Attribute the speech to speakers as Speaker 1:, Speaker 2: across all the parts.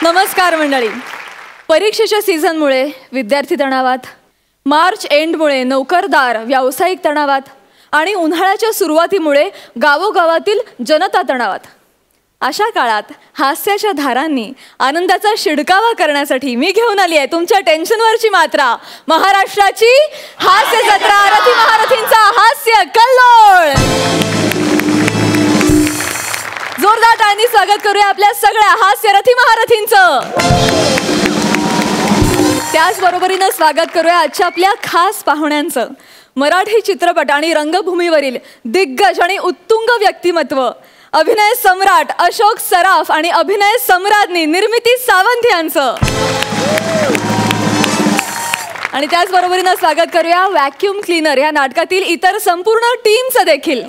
Speaker 1: नमस्कार मंडळी. परीक्षेच्या सीझनमुळे विद्यार्थी तणावात, मार्च एंडमुळे नोकरदार व्यावसायिक तणावात आणि उन्हाळ्याच्या सुरुवातीमुळे गावोगावातील जनता तणावात. अशा काळात हास्याच्या धारांनी आनंदाचा शिडकावा करण्यासाठी मी घेऊन आली आहे तुमच्या टेन्शनवरची मात्रा. महाराष्ट्राची हास्य जत्रा, रथी महारथींचा हास्य कल्लोळ. जोरदार टाळ्यांनी स्वागत करूया आपल्या सगळ्या हास्य रथी महारथींचं. त्याचबरोबरीनं स्वागत करूया आजच्या आपल्या खास पाहुण्यांचं. मराठी चित्रपट आणि रंगभूमीवरील दिग्गज आणि उत्तुंग व्यक्तिमत्व, अभिनय सम्राट अशोक सराफ आणि अभिनय सम्राज्ञी निर्मिती सावंत यांचं. आणि त्याचबरोबरीनं स्वागत करूया व्हॅक्यूम क्लीनर या नाटकातील इतर संपूर्ण टीमचं देखील.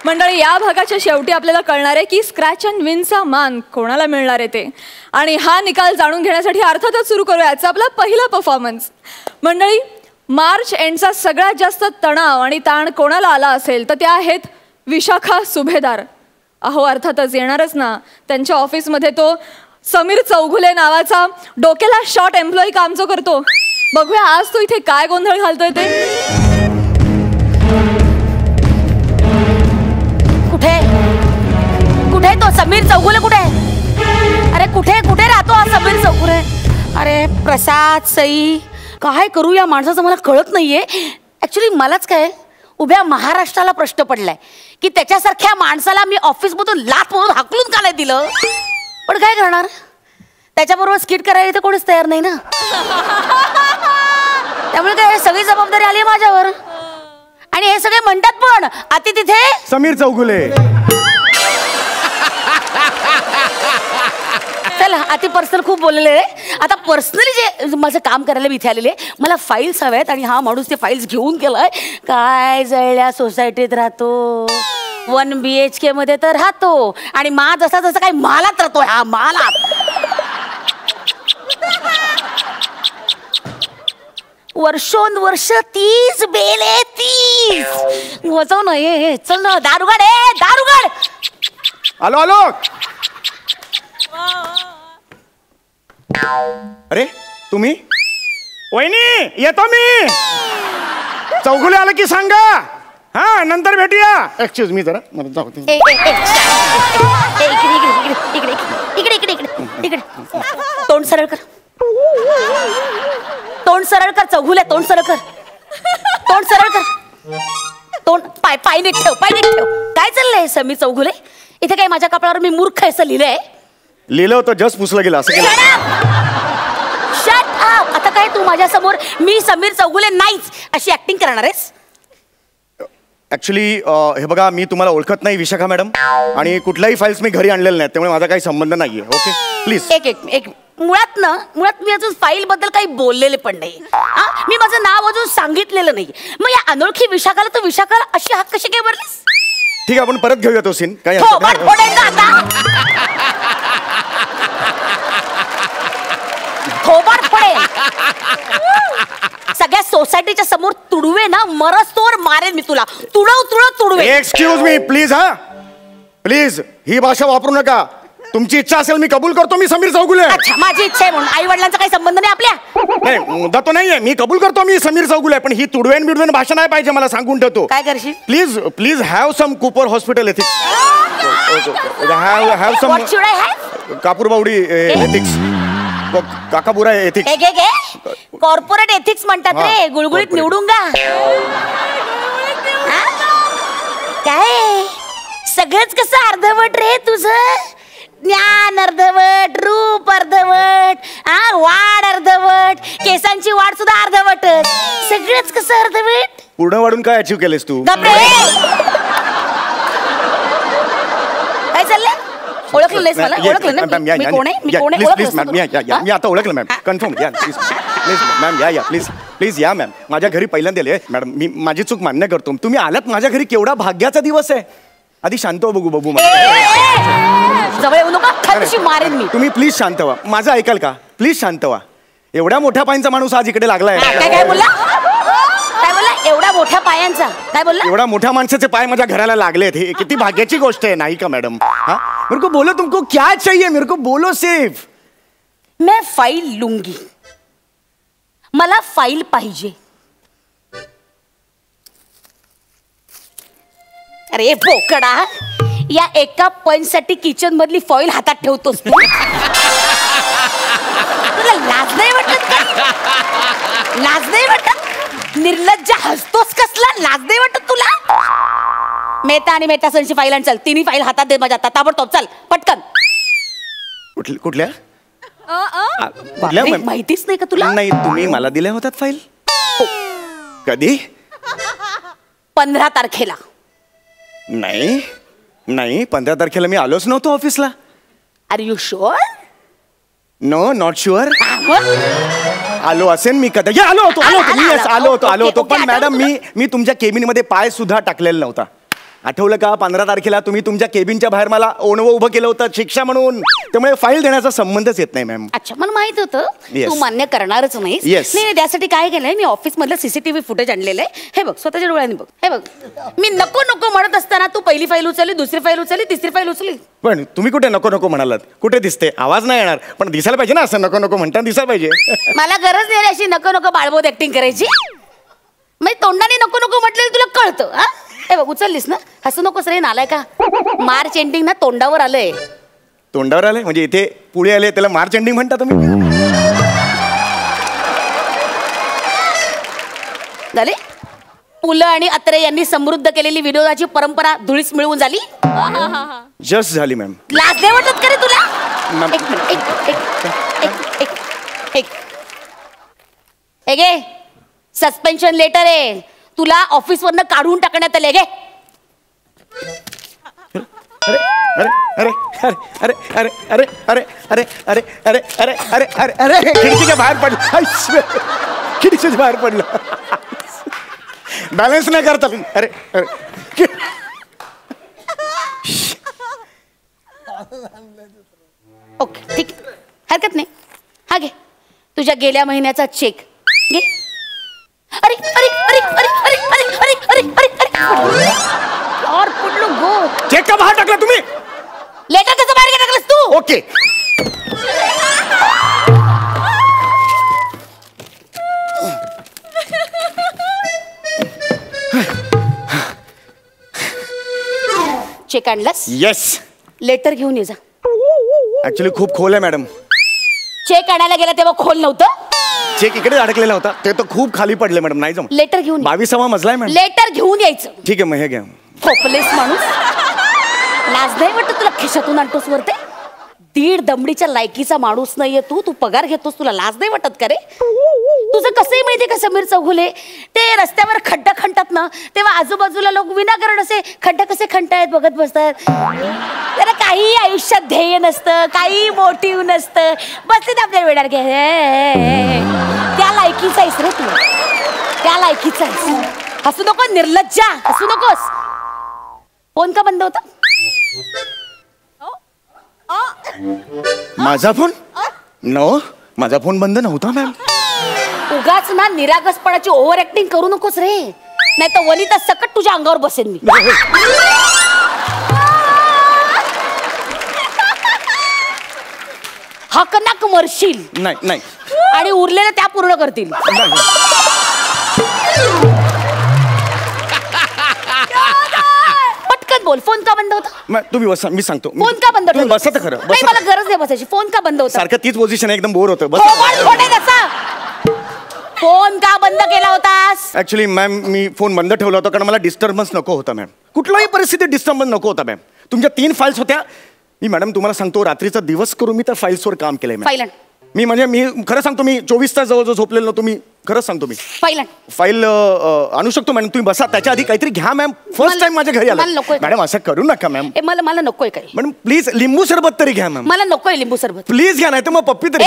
Speaker 1: मंडळी, या भागाच्या शेवटी आपल्याला कळणार आहे की स्क्रॅच अँड विनचा मान कोणाला मिळणार आहे ते. आणि हा निकाल जाणून घेण्यासाठी अर्थातच सुरू करूया आजचा आपला पहिला परफॉर्मन्स. मंडळी, मार्च एंडचा सगळ्यात जास्त तणाव आणि ताण कोणाला आला असेल तर त्या आहेत विशाखा सुभेदार. अहो अर्थातच येणारच ना. त्यांच्या ऑफिसमध्ये तो समीर चौघुले नावाचा डोक्याला शॉर्ट एम्प्लॉई काम जो करतो. बघूया आज तो इथे काय गोंधळ घालतोय ते.
Speaker 2: कुठे तो समीर चौगुले? कुठे? अरे कुठे कुठे राहतो हा समीर चौगुले? अरे प्रसाद, सई, काय करू या माणसाचं मला कळत नाहीये. ऍक्च्युली मलाच काय उभ्या महाराष्ट्राला प्रश्न पडलाय की त्याच्यासारख्या माणसाला मी ऑफिसमधून लाथ म्हणून हाकलून का नाही दिलं. पण काय करणार, त्याच्याबरोबर स्किट करायला तर कोणीच तयार नाही ना. त्यामुळे काय सगळी जबाबदारी आली माझ्यावर. आणि हे सगळे म्हणतात पण आती तिथे
Speaker 3: समीर चौगुले.
Speaker 2: चला अति पर्सनल खूप बोललेले आहे. आता पर्सनली जे माझं काम करायला मी इथे आलेले, मला फाईल्स हव्यात आणि हा माणूस ते फाईल्स घेऊन गेलाय. काय जळल्या सोसायटीत राहतो, 1 BHK मध्ये तर राहतो आणि मा जसा जसा काही मालात राहतोय. हा मालात वर्षोनवर्ष 30 बेले 30 वजव नाही. चल ना दारुगड, दारुगड.
Speaker 3: आलो आलो. अरे तुम्ही? वहिनी येतो मी. चौगुले आलं की सांगा. हा नंतर भेटूया. एक्सक्यूज मी जरा मला जाऊ दे.
Speaker 2: इकडे इकडे इकडे इकडे. तोंड सरळ कर, तोंड सरळ कर चौगुले. तोंड सरळ कर, तोंड सरळ कर. तोंड पाय पाय नीट ठेव, पाय नीट ठेव. काय चाललंय समीर चौगुले? इथे काय माझ्या कपाळावर मी मूर्ख असं लिहिलंय?
Speaker 3: लिहिलं होतं जस्ट पुसलं गेलं असं केलं.
Speaker 2: Shut up. आता काय तू माझ्या समोर मी समीर चौगुले नाहीच अशी ऍक्टिंग करणार आहेस?
Speaker 3: ऍक्च्युली हे बघा, मी तुम्हाला ओळखत नाही विशाखा मॅडम, आणि कुठल्याही फाईल्स मी घरी आणलेल्या नाहीत, त्यामुळे माझा काही संबंध नाहीये. Okay please.
Speaker 2: एक मुळात मी अजून फाईल बद्दल काही बोललेले पण नाही. मी माझं नाव अजून सांगितलेलं नाही. मग या अनोळखी विशाखाला तू विशाखाला अशी हाक कशी काय भरलीस?
Speaker 3: ठीक आहे, आपण परत घेऊया तो सीन. काय सगळ्या सोसायटीच्या समोर तुडवे ना, मरस्तोवर मारेन मी तुला. तुडवे. Excuse me please. हा प्लीज ही भाषा वापरू नका. तुमची इच्छा असेल मी कबूल करतो मी समीर चौगुले.
Speaker 2: अच्छा, माझी इच्छा आहे म्हणून आई वडिलांचा काही संबंध नाही आपल्या?
Speaker 3: नाही, मुद्दा तो नाहीये. मी कबूल करतो मी समीर चौगुले, पण ही तुडवेन बिडवेन भाषा नाही पाहिजे. मला सांगून ठेवतो.
Speaker 2: काय करशील?
Speaker 3: Please please have some Cooper hospital ethics. Have some Kapurbawdi ethics. Kakapura ethics.
Speaker 2: Corporate ethics म्हणतात रे. गुळगुळीत निवडूंगा. काय सगळंच कसं अर्धवट रे तुझं? ज्ञान अर्धवट, रूप अर्धवट, वाढ अर्धवट, केसांची वाढ सुद्धा अर्धवट. सगळंच कसं अर्धवट?
Speaker 3: पूर्ण वाढून काय अचीव केलेस तू?
Speaker 2: काय चाललंय? ओळखलं नाहीस मला? ओळखलं ना मी कोण आहे? मी कोण आहे?
Speaker 3: मी आता ओळखलं मॅम. कन्फर्म या प्लीज. प्लीज मॅम या प्लीज. प्लीज या मॅम. माझ्या घरी पहिल्यांदा मॅडम. मी माझी चूक मान्य करतो. तुम्ही आलात माझ्या घरी, केवढा भाग्याचा दिवस आहे. आधी शांत हो बघू.
Speaker 2: जवळ येऊ नका, मारेन मी.
Speaker 3: तुम्ही प्लीज शांत व्हा. माझं ऐकाल का? प्लीज शांत व्हा. एवढ्या मोठ्या पायांचा माणूस आज इकडे लागलाय.
Speaker 2: काय बोलला? एवढा मोठ्या पायांचा काय बोलला?
Speaker 3: एवढ्या मोठ्या माणसाचे पाय माझ्या घराला लागलेत. हे किती भाग्याची गोष्ट आहे नाही का मॅडम? हा मेरे को बोलो तुमको क्या चाहिए, मेरे को बोलो सिर्फ.
Speaker 2: मैं फाईल लूंगी. मला फाईल पाहिजे. अरे बोकडा, या एका पॉइंटसाठी किचन मधली फॉईल हातात ठेवतोस तू. तुला लाज नाही वाटत का? लाज नाही वाटत? निर्लज्ज हसतोस कसला? लाज नाही वाटत तुला? मेहता आणि मेहता सनची फाईल आण. चल, तिन्ही फाईल हातात दे माझ्या. ताबडतोब चल पटकन.
Speaker 3: कुठल्या
Speaker 2: माहितीच नाही का तुला?
Speaker 3: नाही, तुम्ही मला दिल्या होत्यात फाईल. कधी?
Speaker 2: 15 तारखेला.
Speaker 3: नाही नाही, 15 तारखेला मी आलोच नव्हतो ऑफिसला.
Speaker 2: Are you sure?
Speaker 3: No, not sure. आलो असेल मी कधी. आलो होतो पण मॅडम मी तुमच्या केबिन मध्ये पाय सुद्धा टाकलेला नव्हता. आठवलं का? 15 तारखेला तुम्ही तुमच्या केबिनच्या बाहेर मला ओणवं उभं केलं होतं शिक्षा म्हणून. त्यामुळे फाईल देण्याचा संबंधच येत नाही मॅम.
Speaker 2: अच्छा, मला माहित होतं तू मान्य करणारच नाही.
Speaker 3: Yes.
Speaker 2: नाही, त्यासाठी काय केलंय, मी ऑफिस मधलं CCTV फुटेज आणलेलं आहे. हे बघ, स्वतःच्या डोळ्यांनी बघ. हे बघ, मी नको नको म्हणत असताना तू पहिली फाईल उचलली, दुसरी फाईल उचलली, तिसरी फाईल उचलली.
Speaker 3: पण तुम्ही कुठे नको नको म्हणालात? कुठे दिसते? आवाज नाही येणार, पण दिसायला पाहिजे ना. असं नको नको म्हणताना दिसायला पाहिजे.
Speaker 2: मला गरज नाही अशी नको नको बाळबोध ऍक्टिंग करायची. मग तोंडाने नको नको म्हटलेलं तुला कळतं. हा, हे बघ, उचललीस ना. हसू नकोस रे नालाय का. मार्च एंडिंग ना तोंडावर आलंय.
Speaker 3: तोंडावर आले म्हणजे इथे पुढे आले त्याला मार्च एंडिंग म्हणता तुम्ही?
Speaker 2: झाले. पुलं आणि अत्रे यांनी समृद्ध केलेली विनोदाची परंपरा धुळीस मिळवून झाली.
Speaker 3: जस्ट झाली मॅम.
Speaker 2: लाज नाही वाटत का रे तुला?
Speaker 3: मॅम.
Speaker 2: एक मिनिट, एक घे. सस्पेन्शन लेटर आहे. तुला ऑफिस वरनं काढून टाकण्यात आले. घे.
Speaker 3: अरे अरे अरे अरे अरे अरे अरे अरे अरे अरे अरे अरे अरे अरे खिडकीच्या बाहेर पडलं. खिडकीच्या बाहेर पडलं. बॅलन्स नाही करता. अरे अरे
Speaker 2: ओके, ठीक, हरकत नाही. हा घे तुझ्या गेल्या महिन्याचा चेक. घे. अरे अरे अरे अरे अरे अरे अरे अरे अरे अरे और पुडलो गो.
Speaker 3: चेक का बाहेर टाकला तुम्ही?
Speaker 2: लेटर कसं बाहेर टाकलंस तू?
Speaker 3: ओके.
Speaker 2: चेक आणलास?
Speaker 3: येस.
Speaker 2: लेटर घेऊन ये जा.
Speaker 3: ऍक्च्युली खूप खोल आहे मॅडम.
Speaker 2: चेक आणायला गेला तेव्हा खोल नव्हतं.
Speaker 3: चेक इकडे अडकलेला होता, ते तर खूप खाली पडले मॅडम. नाही जम.
Speaker 2: लेटर घेऊन
Speaker 3: 22वा मजला आहे मॅडम.
Speaker 2: लेटर घेऊन यायचं.
Speaker 3: ठीक आहे, मग हे घ्या.
Speaker 2: खोपलेस माणूस. लाज नाही वाटत तुला? खिशातून आणतोस वरते. 1.5 दमडीच्या लायकीचा माणूस नाहीये तू. तू पगार घेतोस, तुला लाज नाही वाटत का रे? तुझं कसंही माहितीये का समीर चौगुले, ते रस्त्यावर खड्डा खणतात ना, तेव्हा आजूबाजूला लोक विनाकारण असे खड्डा कसे खणतायत बघत बसतात. त्याला काही आयुष्यात ध्येय नसतं, काही मोटिव्ह नसतं. बसले आपल्या वेळार घे. त्या लायकीचा आहेस रे तू. त्या लायकीचा आहेस. हसू नको निर्लज्जा, हसू नकोस. फोन का बंद होता?
Speaker 3: माझा फोन? नो, माझा फोन बंद नव्हता मॅम.
Speaker 2: उगाच ना निरागसपणाची ओव्हर ऍक्टिंग करू नकोस रे, नाही तर वनिता सकट तुझ्या अंगावर बसेन मी. हकनाक मरशील.
Speaker 3: नाही नाही.
Speaker 2: आणि उरलेलं त्या पूर्ण करतील. पटकन बोल, फोन का बंद होता?
Speaker 3: तुम्ही बसा, मी सांगतो.
Speaker 2: फोन का बंद होता?
Speaker 3: बसा तर खरं.
Speaker 2: नाही, मला गरज नाही बसायची. फोन का बंद होता?
Speaker 3: सारखं तीच पोझिशन आहे, एकदम बोर होतं.
Speaker 2: फोन का बंद केला होतास?
Speaker 3: ऍक्च्युली मॅम मी फोन बंद ठेवला होता कारण मला डिस्टर्बन्स नको होता मॅम. कुठल्याही परिस्थितीत डिस्टर्बन्स नको होता मॅम. तुमच्या 3 फाईल्स होत्या. मी मॅडम तुम्हाला सांगतो, रात्रीचा दिवस करून मी त्या फाईल्सवर काम केलंय मॅम. मी म्हणजे मी खरं सांगतो, मी 24 तास जवळ झोपलेलो नव्हतो. मी खरंच सांगतो, मी फाईल आणू शकतो मॅडम. तुम्ही बसा. त्याच्या आधी काहीतरी घ्या मॅम. फर्स्ट टाइम माझ्या घरी आला मॅडम. असं करू नका मॅम.
Speaker 2: मला नकोय काही.
Speaker 3: मॅडम प्लीज लिंबू सरबत तरी घ्या मॅम.
Speaker 2: मला नकोय लिंबू सरबत.
Speaker 3: प्लीज घ्या, नाही तर मग पप्पी तरी.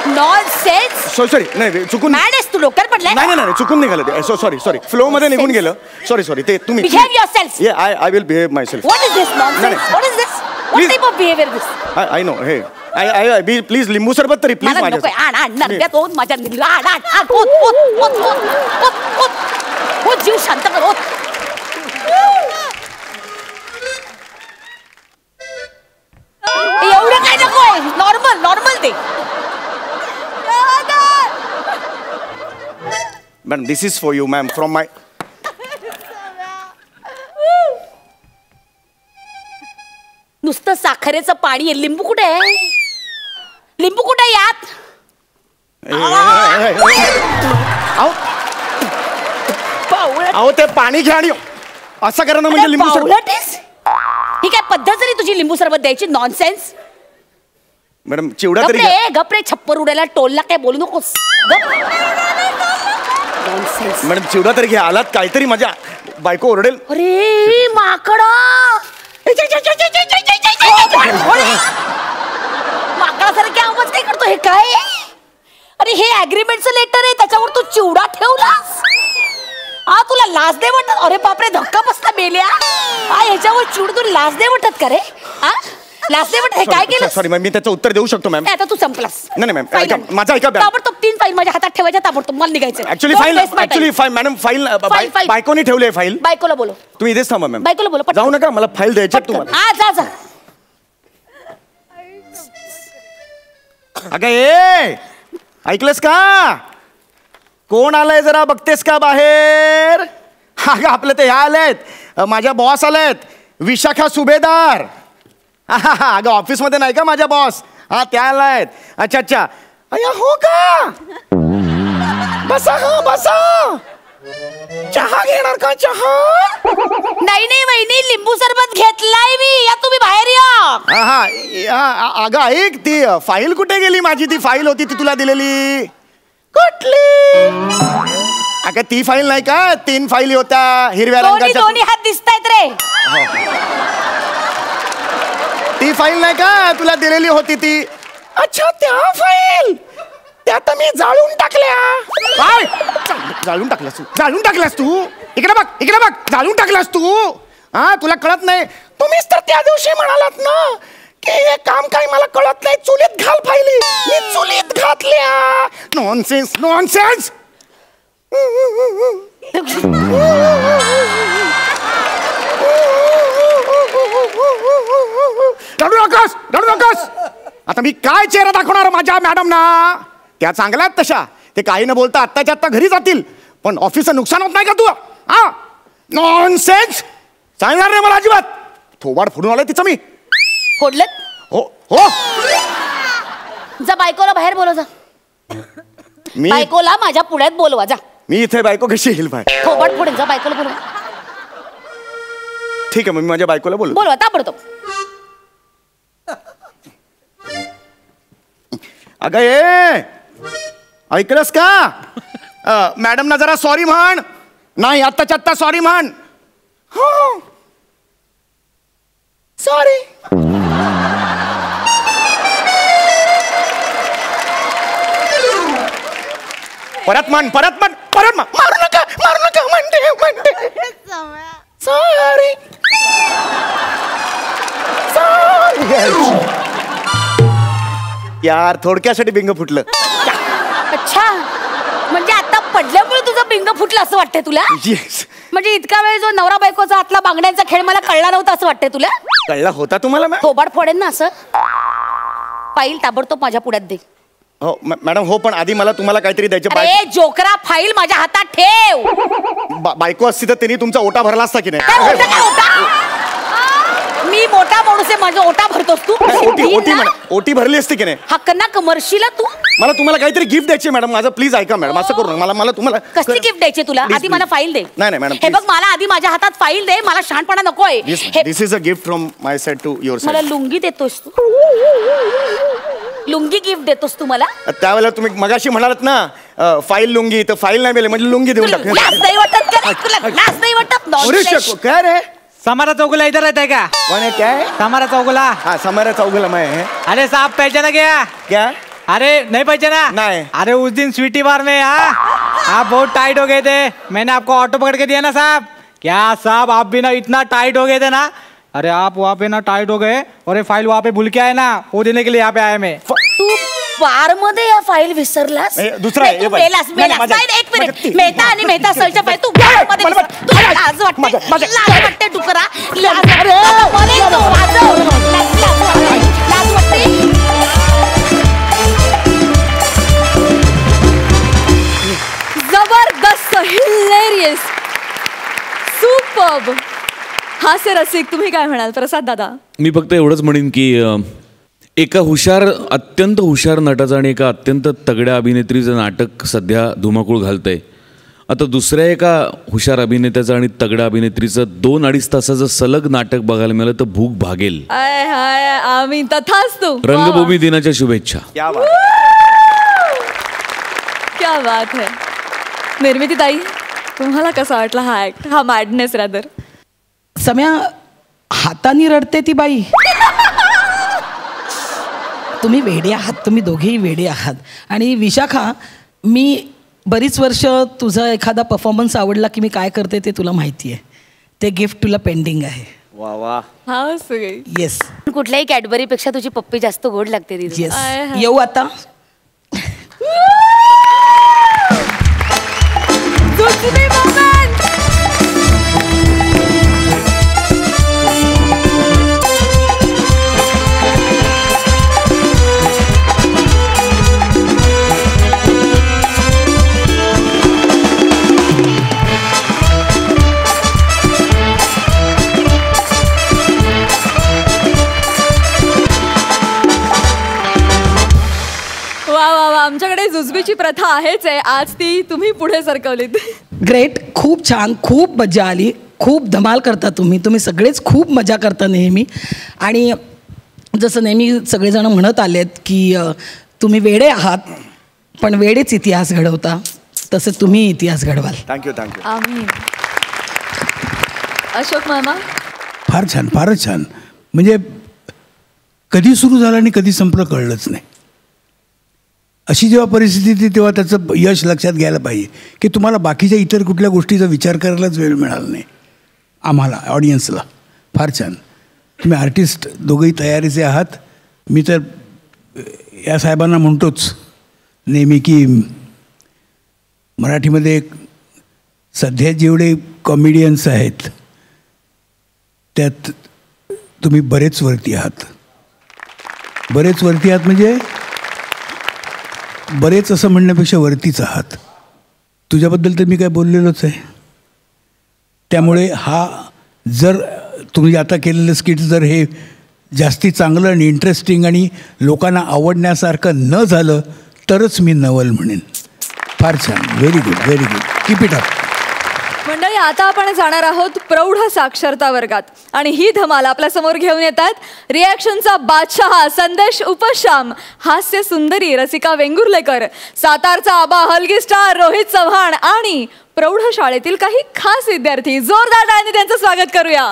Speaker 2: नॉनसेन्स.
Speaker 3: सॉरी नाही, चुकून.
Speaker 2: तू डोक्यात पडलाय?
Speaker 3: नाही नाही, चुकून निघालं ते. सॉरी फ्लो मध्ये निघून गेलं. सॉरी ते तुम्ही.
Speaker 2: Behave yourself.
Speaker 3: I will behave myself.
Speaker 2: What is this nonsense? What is this? What type of behaviour this?
Speaker 3: I know. हे आय प्लीज लिंबू सरबत तरी प्लीज माझ्या.
Speaker 2: जीव शांत कर.
Speaker 3: Madam this is for you ma'am from my.
Speaker 2: नुसतं साखरेचं पाणी आहे. लिंबू कुठे आहे? लिंबू कुठे आहे यात?
Speaker 3: अहो ते पाणी घ्या आणि असं करा ना म्हणजे लिंबू सरबत.
Speaker 2: ही काय पद्धत जरी तुझी लिंबू सरबत द्यायची? नॉनसेन्स.
Speaker 3: मॅडम चिवडा तरी घ्या.
Speaker 2: गपरे छप्पर उडायला टोलला काय बोलू नकोस.
Speaker 3: मॅडम चिवडा तरी घ्या. आलात काहीतरी माझ्या बायको ओरडेल.
Speaker 2: अरे माकडा माकडासारखे आवाज काय करतो? हे काय? अरे हे अग्रीमेंटचं लेटर आहे, त्याच्यावर तू चिवडा ठेवलास. तुला लाज दे वाटत? अरे बापरे धक्का बसला मेल्या. ह्याच्यावर चिवडा तुला लाज दे वाटत का रे? लाज दे वाटत? हे काय केलं?
Speaker 3: सॉरी मॅम मी त्याचं उत्तर देऊ शकतो मॅम.
Speaker 2: आता तू संपलास.
Speaker 3: नाही मॅम ऐका माझा ऐका.
Speaker 2: ताबडतोब 3 फाईल माझ्या हातात ठेवायच्या. ताबडतोब मला निघायचं.
Speaker 3: ऍक्च्युली फाईल मॅडम फाईल बायकोनी ठेवली फाईल.
Speaker 2: बायकोला बोलो.
Speaker 3: तुम्ही इथेच थांबा मॅम.
Speaker 2: बायकोला बोलो.
Speaker 3: जाऊ नका मला फाईल द्यायची तुम्हाला.
Speaker 2: जा जा.
Speaker 3: अगं ए ऐकलंस का? कोण आलंय जरा बघतेस का बाहेर? अगं आपलं ते ह्या आलेत माझ्या बॉस आलेत विशाखा सुभेदार. अगं ऑफिसमध्ये नाही का माझ्या बॉस? हा त्या आलायत. अच्छा अच्छा अय्या हो का? बसा हा बसा. चहा घेणार का? चहा?
Speaker 2: नाही नाही वहिनी लिंबू सरबत घेतलाय मी. या तुम्ही बाहेर या.
Speaker 3: अगं ऐक ती फाईल कुठे गेली माझी? ती फाईल होती ती तुला दिलेली. कुठली? अगं ती फाईल नाही का? 3 फाईली होत्या हिरव्या रंगाच्या.
Speaker 2: दोन्ही हात दिसतायत रे.
Speaker 3: ती फाईल नाही का तुला दिलेली होती ती? अच्छा त्या फाईल त्या तर मी जाळून टाकल्या. काय जाळून टाकल्यास तू? जाळून टाकल्यास तू? इकडे बघ इकडे बघ. जाळून टाकल्यास तू? तुला कळत नाही? तुम्हीच तर त्या दिवशी म्हणालात ना की हे काम काही मला कळत नाही. चुलीत घाल फाईली. मी चुलीत घातल्या. Nonsense nonsense. रडू नकोस रडू नकोस. आता मी काय चेहरा दाखवणार माझ्या मॅडमना? त्या चांगल्या आहेत तशा. ते काही न बोलता आत्ताच्या आत्ता घरी जातील. पण ऑफिसचं नुकसान होत नाही का तू? नॉनसेन्स. सांगणार नाही मला अजिबात. थोबाड फोडून आलाय तिचं मी.
Speaker 2: फोडलं?
Speaker 3: हो हो.
Speaker 2: जा बायकोला बाहेर बोलव. जा
Speaker 3: मी
Speaker 2: बायकोला माझ्या पुढ्यात बोलवा. जा.
Speaker 3: मी इथे बायको कशी येईल बाहेर?
Speaker 2: थोबाड फोडेन. जा बायकोला बोलवा.
Speaker 3: ठीक आहे मग मी माझ्या बायकोला बोलू.
Speaker 2: बोलवा ताबडतोब.
Speaker 3: अगं ए ऐकलंस का? मॅडमना जरा सॉरी म्हण. नाही आत्ताच्या आत्ता सॉरी म्हण. हो सॉरी. परत म्हण परत म्हण परत म्हण. मारू नका म्हणते सॉरी यार थोडक्यासाठी बिंग फुटलं.
Speaker 2: अच्छा म्हणजे आता पडल्यामुळे तुझं बिंग फुटलं असं वाटतंय तुला?
Speaker 3: येस.
Speaker 2: म्हणजे इतका वेळ जो नवरा बायकोचा आतला बांगड्यांचा खेळ मला कळला नव्हता असं वाटतंय तुला?
Speaker 3: कळला होता तुम्हाला मॅम?
Speaker 2: थोबाड फोडेन ना असं. फाईल ताबडतोब माझ्या पुढ्यात दे.
Speaker 3: हो मॅडम हो पण आधी मला तुम्हाला काहीतरी द्यायचं.
Speaker 2: अरे जोकरा फाईल माझ्या हातात ठेव.
Speaker 3: बायको असती तर त्यांनी तुमचा ओटा भरला असता की नाही?
Speaker 2: मी मोठा माणूस आहे. माझा ओटा भरतोस तू?
Speaker 3: ओटी भरली असते की नाही?
Speaker 2: हक्क ना कमर्शिला तू.
Speaker 3: मला तुम्हाला काहीतरी गिफ्ट द्यायची मॅडम. माझं प्लीज ऐका मॅडम. असं करू नका. मला तुम्हाला
Speaker 2: कसली गिफ्ट द्यायची तुला? आधी मला फाईल दे.
Speaker 3: नाही मॅडम
Speaker 2: हे बघ मला आधी माझ्या हातात फाईल दे. मला शहाणपणा नकोय.
Speaker 3: This is a gift from my side to your side.
Speaker 2: मला लुंगी देतोस तू? लुंगी गिफ्ट देतोस तू मला?
Speaker 3: त्यावेळेला तुम्ही मगाशी म्हणालात ना फाईल लुंगी तर फाईल नाही मिळेल म्हणजे लुंगी देऊन टाक.
Speaker 2: लाज नाही वाटत का? तुला लाज नाही वाटत?
Speaker 3: काय रे?
Speaker 4: समारा चौगुला इधर रहता है क्या?
Speaker 3: कौन है? क्या है?
Speaker 4: समारा चौगुला.
Speaker 3: हाँ समारा चौगुला मैं है.
Speaker 4: अरे साहब पहचाना क्या?
Speaker 3: क्या?
Speaker 4: अरे नहीं पहचाना?
Speaker 3: नहीं.
Speaker 4: अरे उस दिन स्वीटी बार में आप बहुत टाइट हो गए थे. मैंने आपको ऑटो पकड़ के दिया ना साहब. क्या साहब आप भी ना इतना टाइट हो गए थे ना. अरे आप वहाँ पे ना टाइट हो गए और ये फाइल वहाँ पे भूल के आए ना वो देने के लिए यहाँ पे आया मैं.
Speaker 2: तू बार मध्ये या फाईल विसरलास?
Speaker 3: दुसरा आहे.
Speaker 2: एक मिनिट. मेहता आणि मेहता सरच्या फाईल तू बार मध्ये लाज वाटते डुकरा.
Speaker 1: जबरदस्त सुपर्ब. हास्य रसिक, तुम्ही काय म्हणाल प्रसाद दादा?
Speaker 5: मी फक्त एवढंच म्हणेन की एका अत्यंत हुशार नटाचं आणि एका अत्यंत तगड्या अभिनेत्रीचं नाटक सध्या धुमाकूळ घालतंय. आता दुसऱ्या एका हुशार अभिनेत्याचं आणि तगड्या अभिनेत्रीचं 2-2.5 तासाचं सलग नाटक बघायला मिळालं तर भूक भागेल.
Speaker 1: आम्ही तथास्तु.
Speaker 5: रंगभूमी दिनाच्या शुभेच्छा.
Speaker 1: क्या बात है. निर्मिती ताई, तुम्हाला कसा वाटला हा ऍक्ट, हा मॅडनेस रादर?
Speaker 6: सम्या, हातानी रडते ती बाई. तुम्ही वेडे आहात, तुम्ही दोघेही वेडे आहात. आणि विशाखा, मी बरीच वर्ष तुझा एखादा परफॉर्मन्स आवडला की मी काय करते ते तुला माहिती आहे. ते गिफ्ट तुला पेंडिंग आहे.
Speaker 3: वा वा.
Speaker 1: हा सगळे.
Speaker 6: येस
Speaker 2: कुठल्याही कॅडबरीपेक्षा तुझी पप्पी जास्त गोड लागते दीदी.
Speaker 6: येस. येऊ आता.
Speaker 1: जुजबी moment. वा वा वा. आमच्याकडे जुजबीची प्रथा आहेच आहे, आज ती तुम्ही पुढे सरकवलीत.
Speaker 6: ग्रेट. खूप छान, खूप मजा आली. खूप धमाल करता तुम्ही सगळेच खूप मजा करता नेहमी. आणि जसं नेहमी सगळेजण म्हणत आलेत की तुम्ही वेडे आहात पण वेडेच इतिहास घडवता, तसं तुम्ही इतिहास घडवाल.
Speaker 3: थँक्यू.
Speaker 1: आम्ही. अशोक मामा.
Speaker 7: फार छान, फारच छान. म्हणजे कधी सुरू झालं आणि कधी संपलं कळलंच नाही. अशी जेव्हा परिस्थिती ती तेव्हा त्याचं यश लक्षात घ्यायला पाहिजे की तुम्हाला बाकीच्या इतर कुठल्या गोष्टीचा विचार करायलाच वेळ मिळाला नाही. आम्हाला ऑडियन्सला फार छान. तुम्ही आर्टिस्ट दोघंही तयारीचे आहात. मी तर या साहेबांना म्हणतोच नेहमी की मराठीमध्ये सध्या जेवढे कॉमेडियन्स आहेत त्यात तुम्ही बरेच वरती आहात. बरेच वरती आहात म्हणजे बरेच असं म्हणण्यापेक्षा वरतीच आहात. तुझ्याबद्दल तर मी काय बोललेलोच आहे. त्यामुळे हा जर तुम्ही आता केलेलं स्किट जर हे जास्ती चांगलं आणि इंटरेस्टिंग आणि लोकांना आवडण्यासारखं न झालं तरच मी नवल म्हणेन. फार छान. Very good, very good. Keep it up.
Speaker 1: मंडळी, आता आपण जाणार आहोत प्रौढ साक्षरता वर्गात आणि ही धमाल आपल्या समोर घेऊन येतात रिॲक्शनचा बादशाह संदेश उपशाम, हास्य सुंदरी रसिका वेंगुर्लेकर, सातारचा आबा हलगी स्टार रोहित चव्हाण आणि प्रौढ शाळेतील काही खास विद्यार्थी. जोरदार टाळ्यांनी त्यांचं स्वागत करूया.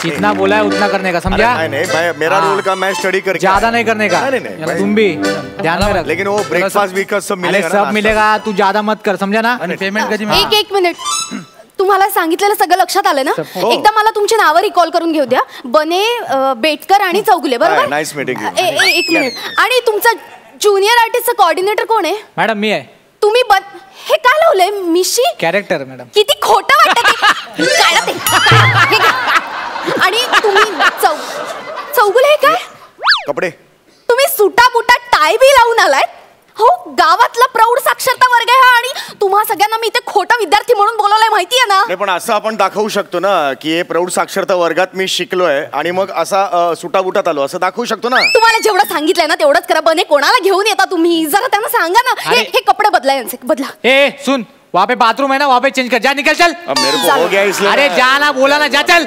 Speaker 4: जितना बोला है उतना करने का, समझा?
Speaker 3: नहीं भाई, मेरा रोल का मैं स्टडी करके
Speaker 4: ज्यादा नहीं करने का.
Speaker 3: नहीं,
Speaker 4: तुम भी ध्यान में रख.
Speaker 3: लेकिन वो ब्रेकफास्ट भी सब मिलेगा ना,
Speaker 4: सब मिलेगा. तू ज्यादा मत कर, समझा ना? पेमेंट कधी
Speaker 8: एक मिनिट. तुम्हाला सांगितलेलं सगळं लक्षात आलं ना? एकदा मला तुमची नावं रिकॉल करून घेऊ द्या. बने, बेटकर आणि चौगुले, बरोबर?
Speaker 3: Nice meeting.
Speaker 8: एक मिनिट. आणि तुमचा ज्युनियर आर्टिस्टचा कोऑर्डिनेटर कोण आहे?
Speaker 4: मॅडम मी आहे.
Speaker 8: तुम्ही हे काय लावलंय मिशी?
Speaker 4: Character madam.
Speaker 8: किती खोटं वाटतं ते. काढा ते, काढा. आणि तुम्ही चौगुले हे काय
Speaker 3: कपडे?
Speaker 8: तुम्ही सुटा बुटा टाय बी लावून आलाय. हो, गावातला प्रौढ साक्षरता वर्ग आहे हा आणि तुम्हा सगळ्यांना मी इथे खोटा विद्यार्थी म्हणून बोलवलंय, माहितीये ना?
Speaker 3: नाही, पण असं आपण दाखवू शकतो ना की हे प्रौढ साक्षरता वर्गात मी शिकलोय आणि मग असा सुटाबुटात आलो असं दाखवू शकतो ना.
Speaker 8: तुम्हाला जेवढं सांगितलंय ना तेवढंच करा. बने, कोणाला घेऊन येता तुम्ही? जरा त्यांना सांगा ना. हे कपडे बदला, यांचे बदला.
Speaker 4: ए सुन, वहाँ पे बाथरूम है ना, वहाँ पे चेंज कर. जा, निकल, चल.
Speaker 3: अब मेरे को हो गया इसलिए.
Speaker 4: अरे जा ना, बोला ना, जा, चल.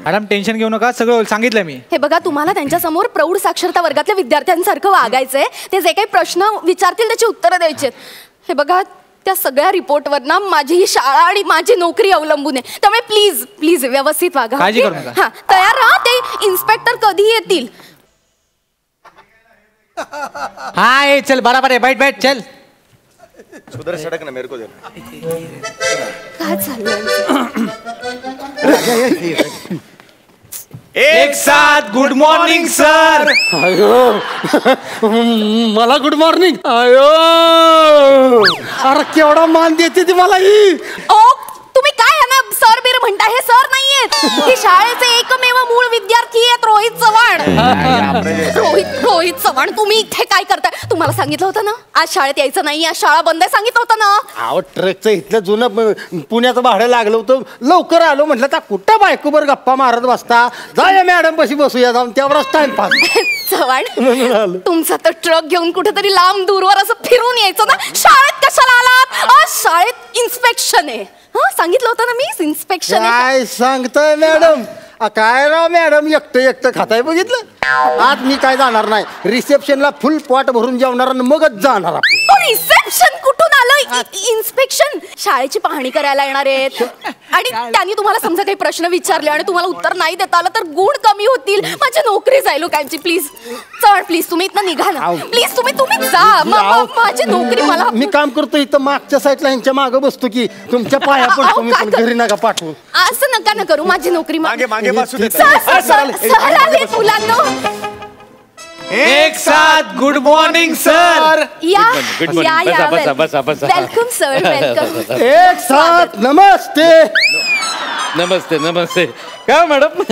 Speaker 4: मॅडम टेन्शन घेऊ नका, सगळं सांगितलं मी.
Speaker 8: हे बघा, तुम्हाला त्यांच्या समोर प्रौढ साक्षरता वर्गातल्या विद्यार्थ्यांसारखं वागायचंय. ते जे काही प्रश्न विचारतील त्याची उत्तरं द्यायची. हे बघा, त्या सगळ्या रिपोर्टवर ना माझी ही शाळा आणि माझी नोकरी अवलंबून आहे. त्यामुळे प्लीज प्लीज व्यवस्थित वागा.
Speaker 4: काळजी करू नका.
Speaker 8: हा, तयार राहा. ते इन्स्पेक्टर कधी येतील?
Speaker 4: हाँ ये चल, बराबर है. बैठ बैठ, चल.
Speaker 3: सुधर सडक ना, मेरे को दे.
Speaker 8: काय चाललंय?
Speaker 4: एक साथ गुड मॉर्निंग सर.
Speaker 9: मला गुड मॉर्निंग. अयो, अरे केवढा मान देते ती मला ही.
Speaker 8: ओ, तुम्ही काय यांना सर बीर म्हणता? हे सर नाहीयेत. ही शाळेचे एकमेव मूळ विद्यार्थी आहेत रोहित चव्हाण. रोहित चव्हाण तुम्ही इथे काय करताय? तुम्हाला सांगितलं होतं ना आज शाळेत यायचं नाही, आज शाळा बंद आहे सांगितलं होतं ना.
Speaker 9: अहो ट्रकचं इथलं जुनं पुण्याचं भाडं लागलं होतं, लवकर आलो म्हटलं तर कुठं बायकोबर गप्पा मारत बसता, जाऊया मॅडम पशी बसूया जाऊन, त्यावरच टाइमपास.
Speaker 8: चव्हाण तुमचा तर ट्रक घेऊन कुठेतरी लांब दूरवर असं फिरून यायचं ना. शाळेत कशाला आलात? आज शाळेत इन्स्पेक्शन आहे. सांगितलं होतं ना मी, इन्स्पेक्शन.
Speaker 9: काय सांगताय मॅडम? काय राव मॅडम, एकटं खाताय बघितलं. आज मी काय जाणार नाही, रिसेप्शनला फुल पॉट भरून जेवणार आणि मगच जाणार आपण.
Speaker 8: रिसेप्शन कुठून आलं? इन्स्पेक्शन शाळेची पाहणी करायला येणार आहेत आणि त्यांनी तुम्हाला समजा काही प्रश्न विचारले आणि तुम्हाला उत्तर नाही देता आलं तर गुण कमी होतील, माझी नोकरी जाईल लोकांची. प्लीज चव्हाण प्लीज तुम्ही इथनं निघा ना प्लीज. तुम्ही जा, माझी नोकरी मला.
Speaker 9: मी काम करतो इथं मागच्या साईडला यांच्या मागं बसतो की तुमच्या पाया पडतो मी, पण घरी नका पाठवू.
Speaker 8: असं नका ना करू, माझी नोकरी. मुलांना
Speaker 4: एक साथ good morning sir.
Speaker 8: Welcome sir, welcome.
Speaker 9: एक साथ नमस्ते.
Speaker 10: नमस्ते नमस्ते. का मॅडम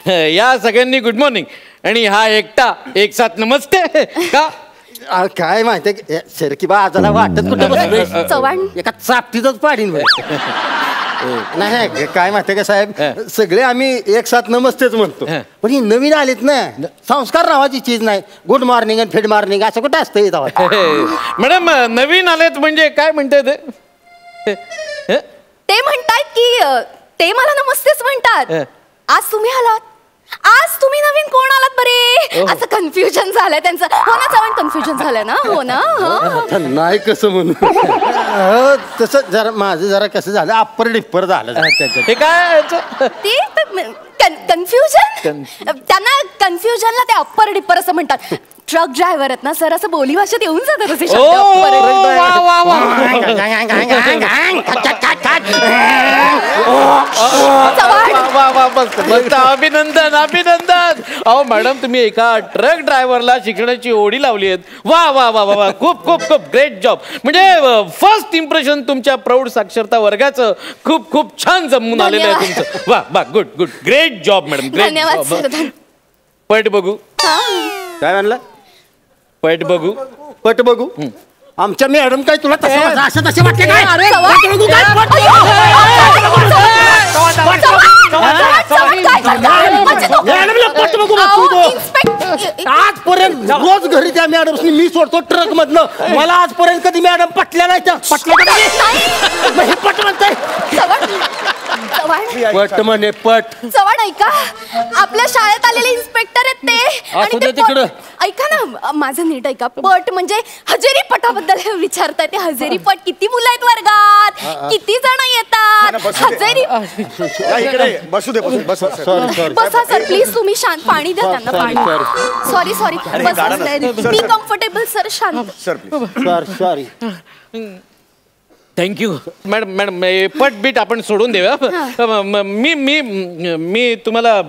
Speaker 10: या सगळ्यांनी गुड मॉर्निंग आणि हा एकटा एक साथ नमस्ते का?
Speaker 9: काय माहितीये सर की बा आजाला वाटत कुठं
Speaker 8: चव्हाण
Speaker 9: एका चापटीतच पाडीन. नाही काय माहितीये का साहेब, सगळे आम्ही एक साथ नमस्तेच म्हणतो, पण ही नवीन आलीत ना, संस्कार नावाची चीज नाही. गुड मॉर्निंग आणि फेड मॉर्निंग असं कुठं असतं?
Speaker 10: मॅडम नवीन आलेत म्हणजे काय म्हणतात
Speaker 8: ते म्हणतायत की ते मला नमस्तेच म्हणतात. आज तुम्ही आलात, आज तुम्ही नवीन कोण आलात बरे? असं कन्फ्युजन झालंय त्यांचं. हो ना चव्हाण, कन्फ्युजन झालंय ना? हो ना.
Speaker 9: नाही कसं म्हणून तसं जरा माझं जरा कसं झालं, अप्पर डिप्पर झालं.
Speaker 10: हे काय
Speaker 8: ते कन्फ्युजन, त्यांना कन्फ्युजनला ते अप्पर डिप्पर असं म्हणतात. ट्रक ड्रायव्हर आहेत ना सर, असं बोली भाषेत येऊन जातात असे शब्द.
Speaker 10: अभिनंदन अभिनंदन. अहो मॅडम तुम्ही एका ट्रक ड्रायव्हरला शिकण्याची ओढी लावली आहेत. वा वा वा वा, खूप खूप खूप ग्रेट जॉब. म्हणजे फर्स्ट इम्प्रेशन तुमच्या प्रौढ साक्षरता वर्गाचं खूप खूप छान जमून आलेलं आहे तुमचं. वा वा, good good, great job madam, great job. पट बघू.
Speaker 9: काय म्हणलं?
Speaker 10: पट बघू.
Speaker 9: पट बघू. आमच्या मॅडम काय तुला असं तसे वाटले काय? आजपर्यंत रोज घरी त्या मॅडमनी मी सोडतो ट्रक मधनं, मला आजपर्यंत कधी मॅडम पटल्या नाही. त्या पटल्या पट म्हणताय पट म्हणे पट.
Speaker 8: चव्हाण ऐका, आपल्या शाळेत आलेले इन्स्पेक्टर आहेत ते. आणि ते
Speaker 9: तिकडं
Speaker 8: ऐका ना माझं नीट ऐका. पट म्हणजे हजेरी पटाबद्दल विचारताय ते. हजेरी पट किती मुलं आहेत वर्गात, किती जण येतात? हजेरी
Speaker 3: बसू दे.
Speaker 8: बसा सर प्लीज. तुम्ही शांत, पाणी द्या त्यांना, पाणी. Sorry sorry, be comfortable sir, शांत
Speaker 3: sir please.
Speaker 9: Sorry.
Speaker 10: Thank you madam. Madam पट बीट आपण सोडून देऊया. मी तुम्हाला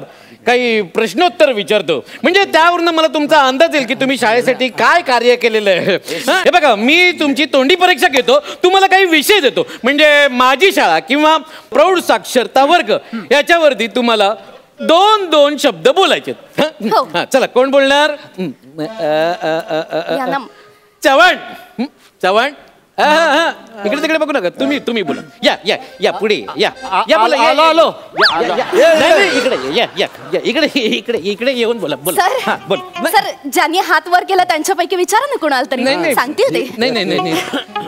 Speaker 10: काही प्रश्नोत्तर विचारतो, म्हणजे त्यावरनं मला तुमचा अंदाज येईल की तुम्ही शाळेसाठी काय कार्य केलेलं आहे. हे बघा, मी तुमची तोंडी परीक्षा घेतो, तुम्हाला काही विषय देतो, म्हणजे माझी शाळा किंवा प्रौढ साक्षरता वर्ग याच्यावरती तुम्हाला 2-2 शब्द बोलायचे. चला कोण बोलणार? चव्हाण. चव्हाण इकडे तिकडे बघू नका, तुम्ही बोला. या या या पुढे या या बोला. आलो इकडे या या या इकडे इकडे इकडे येऊन बोला.
Speaker 8: सर
Speaker 10: बोल.
Speaker 8: सर ज्यांनी हात वर केला त्यांच्यापैकी विचारा ना कोणाला तरी, सांगतील ते.
Speaker 10: नाही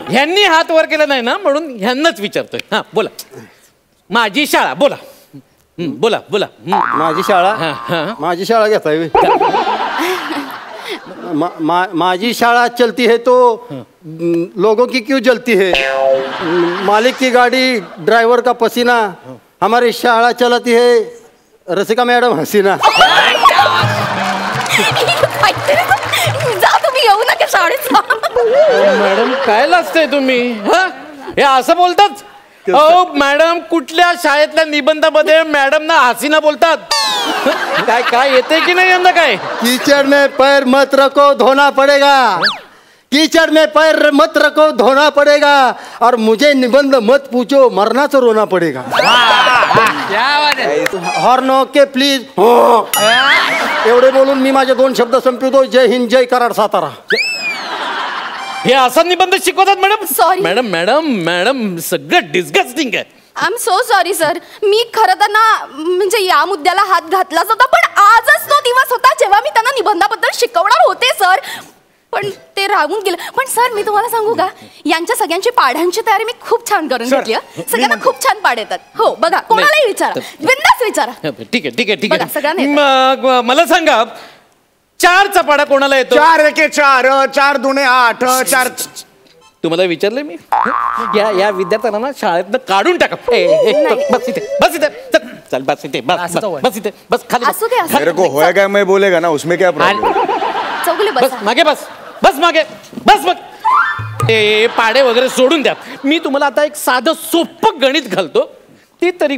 Speaker 10: ह्यांनी हात वर केला नाही ना, म्हणून ह्यांनाच विचारतोय. हा बोला. माझी शाळा. बोला बोला बोला.
Speaker 9: माझी शाळा घेताय. माझी शाळा चलती है तो लोगों की क्यों जलती है, मालिक की गाड़ी ड्राइवर का पसीना, हमारी शाळा चलती है रसिका मैडम हसीना.
Speaker 8: जा तुम्ही, येऊ नका शाळेत.
Speaker 10: मॅडम काय लाजताय तुम्ही? हे असं बोलतात? अहो मॅडम, कुठल्या शाळेतल्या निबंधामध्ये मॅडम ना हसीना बोलतात? काय काय येते की नाही यंदा? काय
Speaker 9: कीचड़ में पैर मत रखो धोना पड़ेगा, कीचड़ में पैर मत रखो धोना पड़ेगा, और मुझे निबंध मत पूछो मरना तो रोना पड़ेगा. Horn okay please. एवढे बोलून मी माझे 2 शब्द संपवतो. जय हिंद, जय कराड, सातारा.
Speaker 10: हे असा निबंध शिकवतात madam?
Speaker 8: Sorry.
Speaker 10: Madam madam madam सगळं डिस्गस्टिंग आहे.
Speaker 8: I am so sorry sir. मी खरं तर ना म्हणजे या मुद्द्याला हात घातलाच होता, पण आजच तो दिवस होता जेव्हा मी त्यांना निबंधाबद्दल शिकवणार होते सर, पण ते राहून गेलं. पण सर मी तुम्हाला सांगू का, यांच्या सगळ्यांची पाढ्यांची तयारी मी खूप छान करून घेतली. सगळ्यांना खूप छान पाढ येतात. हो बघा, कोणालाही विचारा, बिनधास्त विचारा.
Speaker 10: ठीक आहे ठीक आहे ठीक
Speaker 8: बघा,
Speaker 10: आहे.
Speaker 8: सगळ्यांना येतं.
Speaker 10: मग मला सांगा 4चा पाढा कोणाला येतो?
Speaker 3: 4 एके 4, 4 दुने 8, 4.
Speaker 10: तुम्हाला विचारलं मी? या विद्यार्थ्यांना ना शाळेतनं काढून टाका. बस इथे बस इथे चल बस इथे बस बस इथे बस खाली
Speaker 8: असू दे, असू दे.
Speaker 3: मेरे को होएगा मैं बोलेगा ना, उसमें क्या प्रॉब्लम?
Speaker 8: चौगुले
Speaker 10: बस
Speaker 8: बसा.
Speaker 10: मागे बस मागे बस मग. ते पाडे वगैरे सोडून द्या. मी तुम्हाला आता एक साधं सोपं गणित घालतो, ते तरी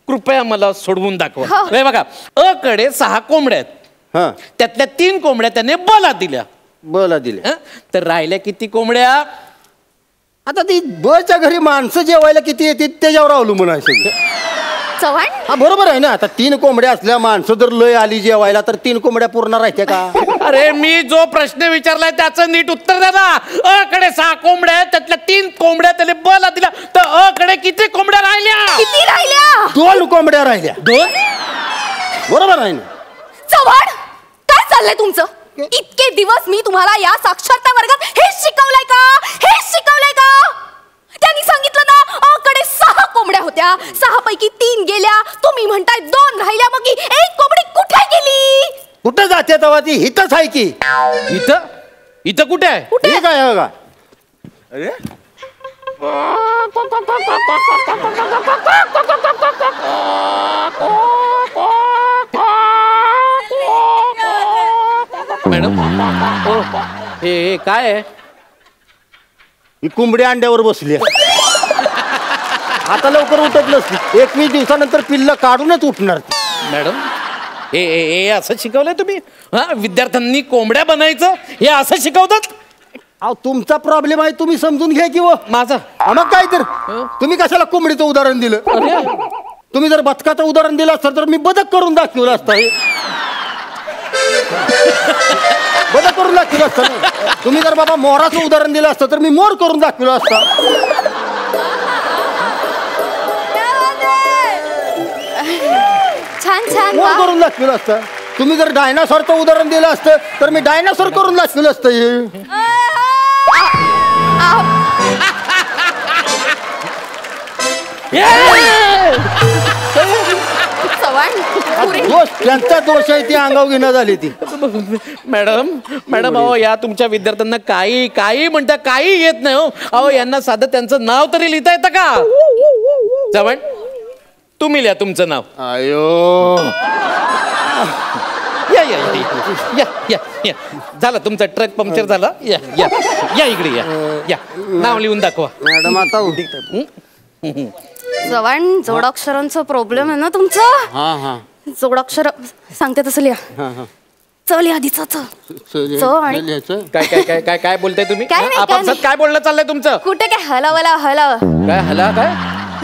Speaker 10: कृपया मला सोडवून दाखवा.
Speaker 8: हो.
Speaker 10: हे बघा, अ कडे 6 कोंबड्या आहेत.
Speaker 9: हा,
Speaker 10: त्यातल्या 3 कोंबड्या त्याने बला दिल्या.
Speaker 9: बोला दिले.
Speaker 10: हं? तर राहिल्या किती कोंबड्या?
Speaker 9: आता ती बच्या घरी माणसं जेवायला किती येतील त्याच्यावर अवलंबून आहे सगळं.
Speaker 8: चव्हाण
Speaker 9: हा बरोबर आहे ना. आता 3 कोंबड्या असल्या, माणसं जर लय आली जेवायला तर 3 कोंबड्या पूर्ण राहत्या का?
Speaker 10: अरे मी जो प्रश्न विचारलाय त्याचं नीट उत्तर द्या ना. अ कडे 6 कोंबड्या आहेत, त्यातल्या 3 कोंबड्या त्याने बला दिल्या, तर अ कडे किती कोंबड्या राहिल्या?
Speaker 8: किती राहिल्या?
Speaker 9: 2 कोंबड्या राहिल्या.
Speaker 10: 2.
Speaker 9: बरोबर आहे ना.
Speaker 8: चव्हाण काय चाललंय तुमचं? इतके दिवस मी तुम्हाला या साक्षरता वर्गात हेच शिकवलंय का? हेच शिकवलंय का? त्यांनी सांगितलं ना, कडे 6 कोंबड्या होत्या, 6 पैकी 3 गेल्या. तुम्ही म्हणताय 2 राहिल्या, मग 1 कोंबडी कुठे गेली?
Speaker 9: कुठं जाते तेव्हा ती हितच आहे की.
Speaker 10: इथं कुठे आहे?
Speaker 9: ठीक आहे बघा.
Speaker 10: मॅडम हे काय आहे?
Speaker 9: ही कोंबडी अंड्यावर बसली आहे. आता लवकर उठत नसली. 21 दिवसानंतर पिल्ल काढूनच उठणार ती.
Speaker 10: मॅडम हे असं शिकवलंय तुम्ही? हा, विद्यार्थ्यांनी कोंबड्या बनायचं हे असं शिकवतात?
Speaker 9: अहो तुमचा प्रॉब्लेम आहे, तुम्ही समजून घ्या की.
Speaker 10: माझा
Speaker 9: मग काय तर तुम्ही कशाला कोंबडीचं उदाहरण दिलं? तुम्ही जर बदकाचं उदाहरण दिलं असतं तर मी बदक करून दाखवलं असतं. हे बदक करून दाखवलं असतं. तुम्ही जर बाबा मोराचं उदाहरण दिलं असतं तर मी मोर करून दाखवलं असतं.
Speaker 8: छान छान
Speaker 9: मोर
Speaker 8: वा.
Speaker 9: करून दाखवलं असतं. तुम्ही जर डायनासॉरचं उदाहरण दिलं असतं तर मी डायनासॉर करून दाखवलं असतं. हे
Speaker 8: चव्हाण पुरे.
Speaker 9: दोष त्यांचा दोष आहे, ती अंगावर घेणं झाली ती.
Speaker 10: मॅडम अहो या तुमच्या विद्यार्थ्यांना काही म्हणता काही येत नाही हो. अहो यांना साधं त्यांचं नाव तरी लिहिता येतं का? चव्हाण तुम्ही लिहा तुमचं नाव.
Speaker 9: आयो
Speaker 10: या या या या या झालं तुमचा ट्रक पंक्चर झाला. या या या इकडे या या नाव लिहून दाखवा.
Speaker 9: मॅडम आता
Speaker 8: चव्हाण जोडाक्षरांचा प्रॉब्लेम आहे ना तुमचा?
Speaker 9: हा हा
Speaker 8: जोडाक्षर सांगते तसं लिहा. चल या आधीच आणि
Speaker 10: काय काय काय काय काय बोलताय तुम्ही?
Speaker 8: काय नाही, काय
Speaker 10: आपापसात
Speaker 8: नाही.
Speaker 10: काय बोलणं चाललंय तुमचं?
Speaker 8: कुठे काय हलावला हलाव
Speaker 10: काय हला काय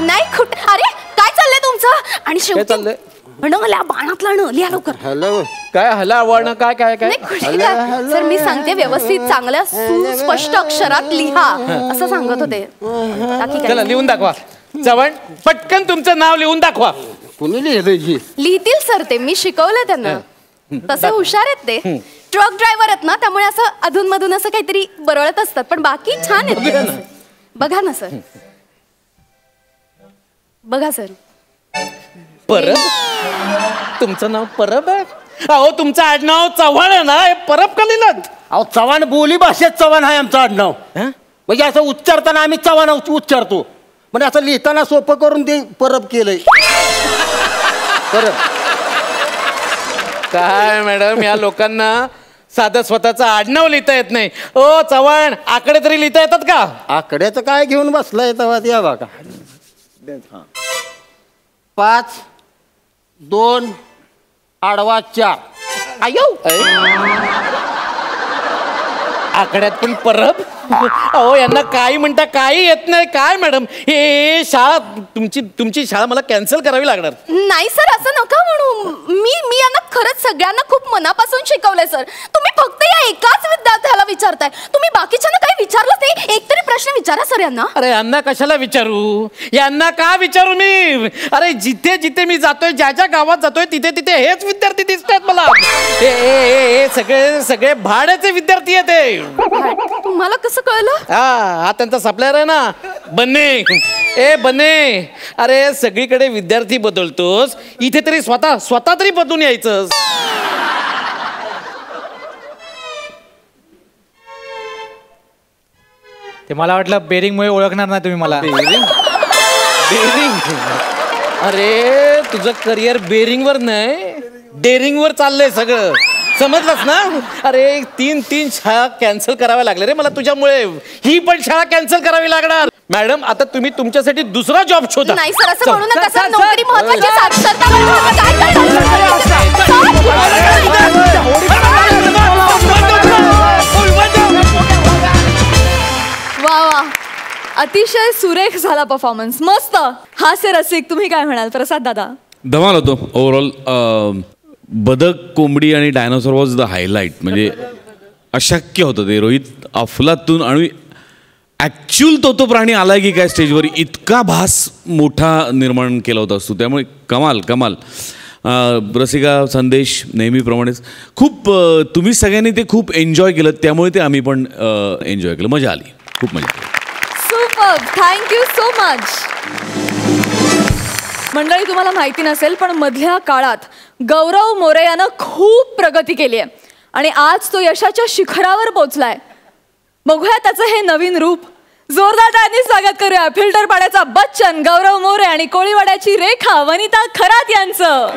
Speaker 8: नाही कुठे. अरे काय चाललंय तुमचं? आणि
Speaker 10: काय
Speaker 8: शेवटी
Speaker 10: चाललंय?
Speaker 8: लिहा बाणातला लिहा लवकर.
Speaker 9: हॅलो
Speaker 10: काय हला वळणं काय काय काय?
Speaker 8: नाही कुठे काय. सर मी सांगते व्यवस्थित चांगल्या सुस्पष्ट अक्षरात लिहा असं सांगत होते. बाकी काय
Speaker 10: चला लिहून दाखवा. चव्हाण पटकन तुमचं नाव लिहून दाखवा.
Speaker 9: कुणी लिहिलंय?
Speaker 8: लिहितील सर ते, मी शिकवलंय त्यांना. तसे हुशार आहेत ते. ट्रक ड्रायव्हर आहेत ना, त्यामुळे असं अधून मधून असं काहीतरी बरळत असतात, पण बाकी छान आहेत ते तसे. बघा ना सर, बघा सर.
Speaker 10: परब? तुमचं नाव परब आहे? अहो तुमचं आडनाव चव्हाण आहे ना, हे परब का लिहिलं?
Speaker 9: अहो चव्हाण बोली भाषेत चव्हाण आहे आमचं आडनाव. म्हणजे असं उच्चारताना आम्ही चव्हाण उच्चारतो, म्हणजे असं लिहिताना सोपं करून ते परब केलंय. परब
Speaker 10: काय मॅडम या लोकांना साधं स्वतःचं आडनाव लिहिता येत नाही. ओ चव्हाण आकडे तरी लिहिता येतात का?
Speaker 9: आकड्याचं काय घेऊन बसलाय तेव्हा या बघा. 5 2 आडवा 4.
Speaker 10: आयो आकड्यात पण परब. अहो यांना काही म्हणता काही येत नाही काय मॅडम. हे शाळा तुमची शाळा मला कॅन्सल करावी लागणार.
Speaker 8: नाही सर असं नका म्हणू. मी यांना खरंच सगळ्यांना खूप मनापासून शिकवलंय सर. तुम्ही फक्त या एकाच विद्यार्थ्याला विचारताय. तुम्ही बाकीच्यांना काही विचारलंच नाही. एक तरी प्रश्न विचारा सर यांना.
Speaker 10: अरे यांना कशाला विचारू, यांना का विचारू मी. अरे जिथे जिथे मी जातोय, ज्या ज्या गावात जातोय तिथे तिथे हेच विद्यार्थी दिसतात मला. हे सगळे भाड्याचे विद्यार्थी आहेत.
Speaker 8: तुम्हाला कसं कळलं.
Speaker 10: हा त्यांचा सप्लायर आहे ना बन्ने. बन्ने अरे सगळीकडे विद्यार्थी बदलतोस, इथे तरी स्वतः तरी बदलून यायचं.
Speaker 4: ते मला वाटलं बेरिंगमुळे ओळखणार नाही तुम्ही मला.
Speaker 10: बेरिंग. अरे तुझं करिअर बेरिंगवर नाही डेअरिंगवर चाललंय सगळं, समजलंस ना. अरे तीन शाळा कॅन्सल कराव्या लागल्या रे मला तुझ्यामुळे. ही पण शाळा कॅन्सल करावी लागणार. मॅडम आता तुम्ही तुमच्यासाठी दुसरा जॉब शोधा.
Speaker 8: नाही सर असं म्हणू नका सर. नोकरी महत्वाची, साक्षरता महत्वाची. काय
Speaker 1: वा वा, अतिशय सुरेख झाला परफॉर्मन्स, मस्त. हास्य रसिक तुम्ही काय म्हणाल प्रसाद दादा.
Speaker 5: धमाल होतो ओव्हरऑल. बदक, कोंबडी आणि डायनोसॉर वॉज द हायलाईट. म्हणजे अशक्य होतं ते. रोहित अफलातून आणि ॲक्च्युअल तो प्राणी आला की काय स्टेजवर, इतका भास मोठा निर्माण केला होता असतो. त्यामुळे कमाल. रसिका संदेश नेहमीप्रमाणेच खूप तुम्ही सगळ्यांनी ते खूप एन्जॉय केलं, त्यामुळे ते आम्ही पण एन्जॉय केलं. मजा आली, खूप मजा आली.
Speaker 1: Super, thank you so much. मंडळी तुम्हाला माहिती नसेल पण मधल्या काळात गौरव मोरे यानं खूप प्रगती केली आहे आणि आज तो यशाच्या शिखरावर पोहोचलाय. बघूया त्याचं हे नवीन रूप. जोरदार टाळ्यांनी स्वागत करूया फिल्टर पाड्याचा बच्चन गौरव मोरे आणि कोळीवाड्याची रेखा वनिता खरात यांचं.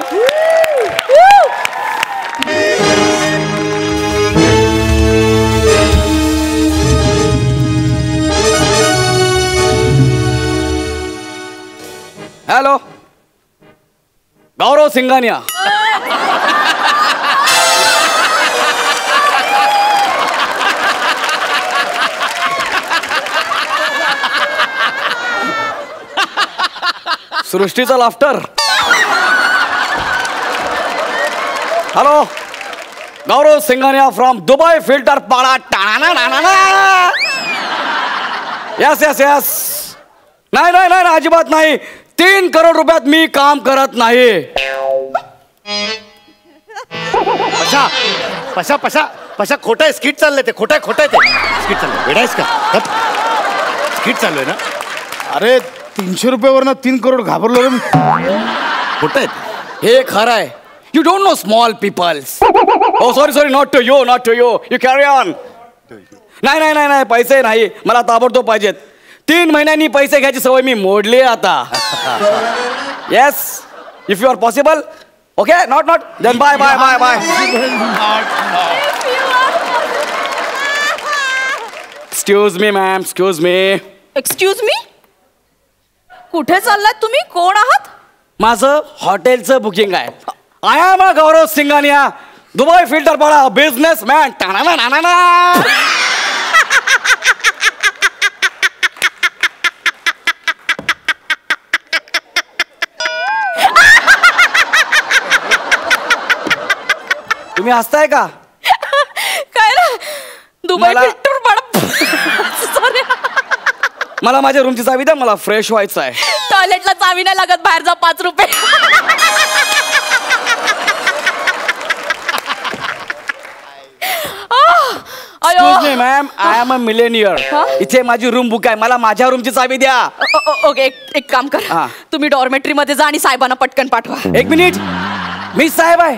Speaker 11: हॅलो, गौरव सिंघानिया. सृष्टीचा laughter. Hello, Gaurav Singhania from Dubai filter Pada. Yes yes yes. नाही अजिबात नाही. 3 करोड रुपयात मी काम करत नाही.
Speaker 3: पशा खोटं आहे. स्किट चाललंय ते. खोटं आहे ते स्किट चाललंय. वेडायस का. स्किट चालू आहे ना.
Speaker 12: अरे 300 रुपयावरनं 3 करोड घाबरलो रे.
Speaker 3: खोटं आहे
Speaker 11: हे खरं आहे. You don't know small peoples. Oh sorry not to you you carry on. नाही पैसे नाही मला ताबडतोब पाहिजेत. 3 महिन्यांनी पैसे घ्यायची सवय मी मोडली आता. Yes, if you are possible. Okay, not then bye. Excuse me ma'am, excuse me.
Speaker 2: Excuse me, कुठे चाललात तुम्ही? कोण आहात?
Speaker 11: माझं हॉटेलचं बुकिंग आहे. I am a Gaurav Singhania, Dubai filter पाडा, बिझनेसमॅन. तुम्ही हसताय का?
Speaker 2: काय ना दुबई फिल्टर पाडा. सॉरी,
Speaker 11: मला माझ्या रूमची चावी द्या, मला फ्रेश व्हायचं आहे.
Speaker 2: टॉयलेटला चावी नाही लागत, बाहेर जा. 5 रुपये.
Speaker 11: Excuse me ma'am, I am a millionaire. इथे माझी रूम बुक आहे, मला माझ्या रूमची चावी द्या.
Speaker 2: ओके, एक काम कर, तुम्ही डॉर्मेटरी मध्ये जा आणि साहेबांना पटकन पाठवा.
Speaker 11: 1 मिनिट, मी साहेब आहे.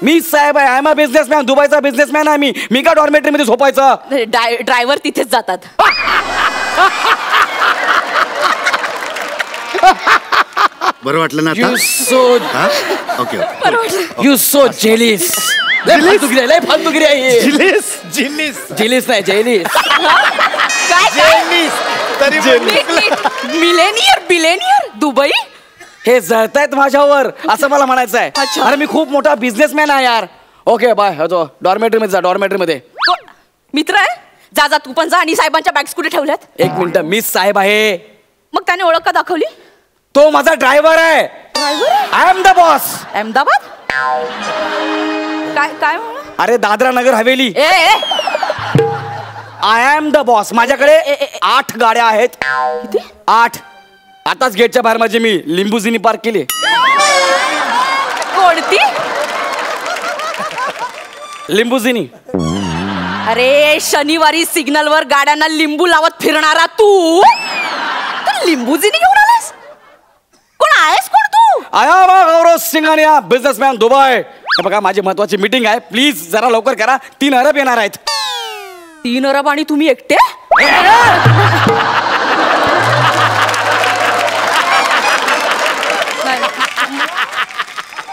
Speaker 11: I am a businessman. दुबईचा बिझनेसमॅन आहे मी का डॉर्मेटरी मध्ये झोपायचं?
Speaker 2: ड्रायव्हर तिथेच जातात.
Speaker 3: बरं वाटलं ना. ओके.
Speaker 11: You so जेलिस. लय फालतूगिरी आहे. जेलिस नाही, जेलिस.
Speaker 2: Billionaire Dubai.
Speaker 11: हे जळतायत माझ्यावर असं मला म्हणायचं आहे. अरे मी खूप मोठा बिझनेसमॅन आहे यार. Okay bye. डॉर्मेटरी मध्ये जा. डॉर्मेटरी मध्ये
Speaker 2: मित्र आहे. जा जा तू पण जा. आणि साहेबांच्या बॅग्स कुठे ठेवल्यात?
Speaker 11: एक मिनिट, मीच साहेब आहे.
Speaker 2: मग त्याने ओळख का दाखवली?
Speaker 11: तो माझा ड्रायव्हर आहे. I am the boss.
Speaker 2: Ahmedabad? काय काय म्हणा?
Speaker 11: अरे Dadra Nagar Haveli. I am the boss. माझ्याकडे 8 गाड्या आहेत.
Speaker 2: किती?
Speaker 11: 8. आताच गेटच्या बाहेर माझी मी लिंबुजिनी पार्क केली.
Speaker 2: कोणती?
Speaker 11: लिंबुजिनी.
Speaker 2: अरे शनिवारी सिग्नलवर गाड्यांना लिंबू लावत फिरणारा तू लिंबुजिनी घेऊन आलास? कोण आहेस कोण तू?
Speaker 11: आया गौरव सिंघानिया, बिझनेसमॅन, दुबई. हे बघा माझी महत्वाची मीटिंग आहे, प्लीज जरा लवकर करा. 3 अरब येणार आहेत.
Speaker 2: 3 अरब आणि तुम्ही एकटे?